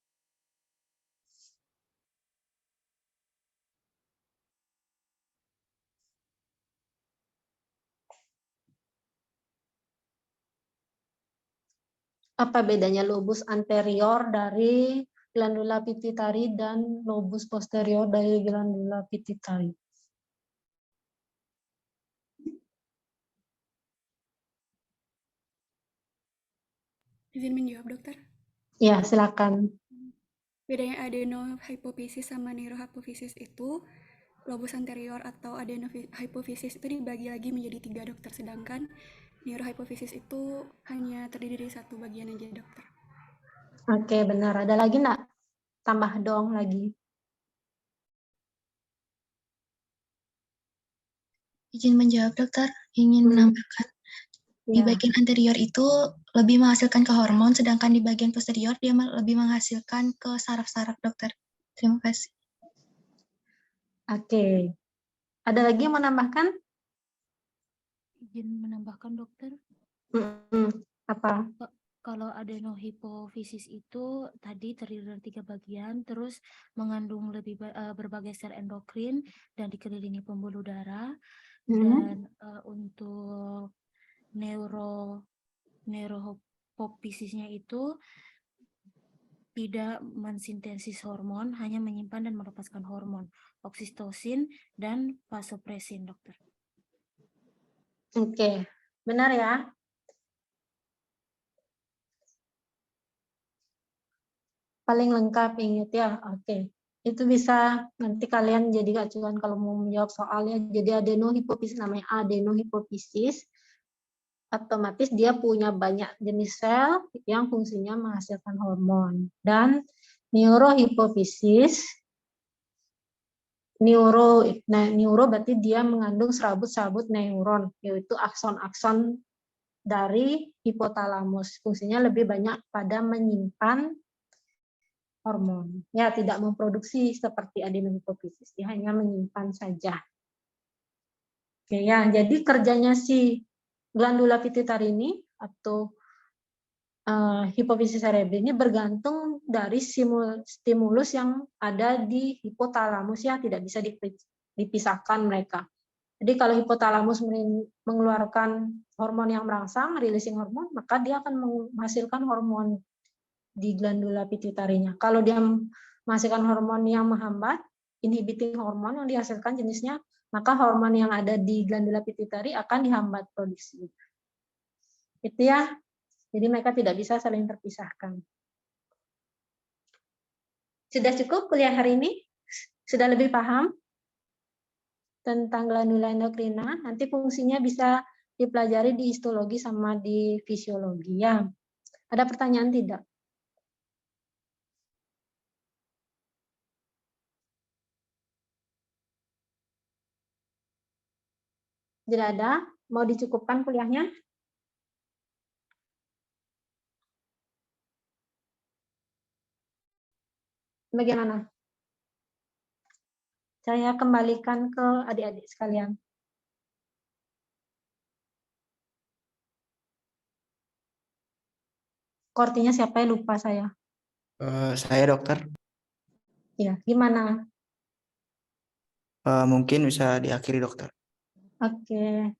Apa bedanya lobus anterior dari glandula pituitari dan lobus posterior dari glandula pituitari? Izin menjawab, dokter? Ya, silakan. Bedanya adenohypophysis sama neurohypophysis itu, lobus anterior atau adenohypophysis itu dibagi lagi menjadi 3, dokter. Sedangkan neurohypophysis itu hanya terdiri dari 1 bagian aja, dokter. Oke, benar. Ada lagi enggak? Tambah dong lagi. Izin menjawab, dokter. Ingin menambahkan. Di Ya. bagian anterior itu lebih menghasilkan ke hormon, sedangkan di bagian posterior dia lebih menghasilkan ke saraf-saraf, dokter. Terima kasih. Oke. Ada lagi yang menambahkan? Izin menambahkan, dokter. Apa? Kalau adenohipofisis itu tadi terdiri dari 3 bagian, terus mengandung berbagai sel endokrin dan dikelilingi pembuluh darah. Dan untuk neurohipofisisnya itu tidak mensintesis hormon, hanya menyimpan dan melepaskan hormon oksitosin dan vasopresin, dokter. Oke, benar ya. Paling lengkap ingat ya. Oke. Itu bisa nanti kalian jadi acuan kalau mau menjawab soalnya. Jadi adenohipofisis namanya adenohipofisis. Otomatis dia punya banyak jenis sel yang fungsinya menghasilkan hormon. Dan neurohipofisis, neuro berarti dia mengandung serabut-serabut neuron, yaitu akson-akson dari hipotalamus. Fungsinya lebih banyak pada menyimpan hormon. Ya, tidak memproduksi seperti adenohipofisis, dia hanya menyimpan saja. Oke ya, jadi kerjanya si glandula pituitari ini atau hipofisis cerebri ini bergantung dari stimulus yang ada di hipotalamus ya, tidak bisa dipisahkan mereka. Jadi kalau hipotalamus mengeluarkan hormon yang merangsang, releasing hormon, maka dia akan menghasilkan hormon di glandula pituitarinya. Kalau dia menghasilkan hormon yang menghambat, inhibiting hormon yang dihasilkan jenisnya, maka hormon yang ada di glandula pituitari akan dihambat produksi. Itu ya. Jadi mereka tidak bisa saling terpisahkan. Sudah cukup kuliah hari ini? Sudah lebih paham tentang glandula endokrina? Nanti fungsinya bisa dipelajari di histologi sama di fisiologi ya. Ada pertanyaan tidak? Tidak ada? Mau dicukupkan kuliahnya? Bagaimana? Saya kembalikan ke adik-adik sekalian. Kortinya siapa ya? Lupa saya. Saya dokter. Ya, gimana? Mungkin bisa diakhiri dokter. Oke.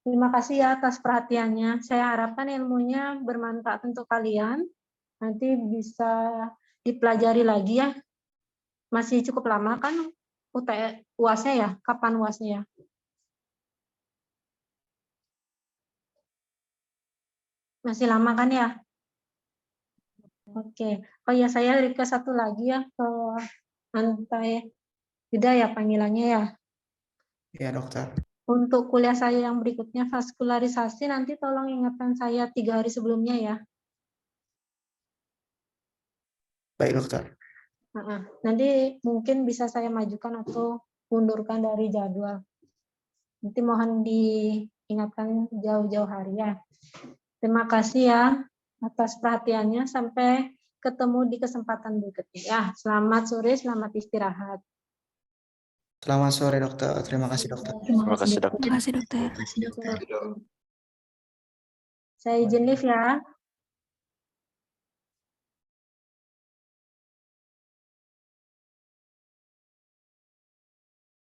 Terima kasih ya atas perhatiannya. Saya harapkan ilmunya bermanfaat untuk kalian. Nanti bisa dipelajari lagi ya. Masih cukup lama kan UAS-nya ya? Kapan UAS-nya ya? Masih lama kan ya? Oke. Oh ya, saya request satu lagi ya ke Antai. Tidak ya panggilannya ya? Ya dokter. Untuk kuliah saya yang berikutnya vaskularisasi, nanti tolong ingatkan saya 3 hari sebelumnya ya. Baik dokter. Nanti mungkin bisa saya majukan atau mundurkan dari jadwal. Nanti mohon diingatkan jauh-jauh hari ya. Terima kasih ya atas perhatiannya. Sampai ketemu di kesempatan berikutnya ya. Selamat sore, selamat istirahat. Selamat sore dokter. Terima kasih dokter. Terima kasih, dokter. Terima kasih dokter. Saya izin live ya.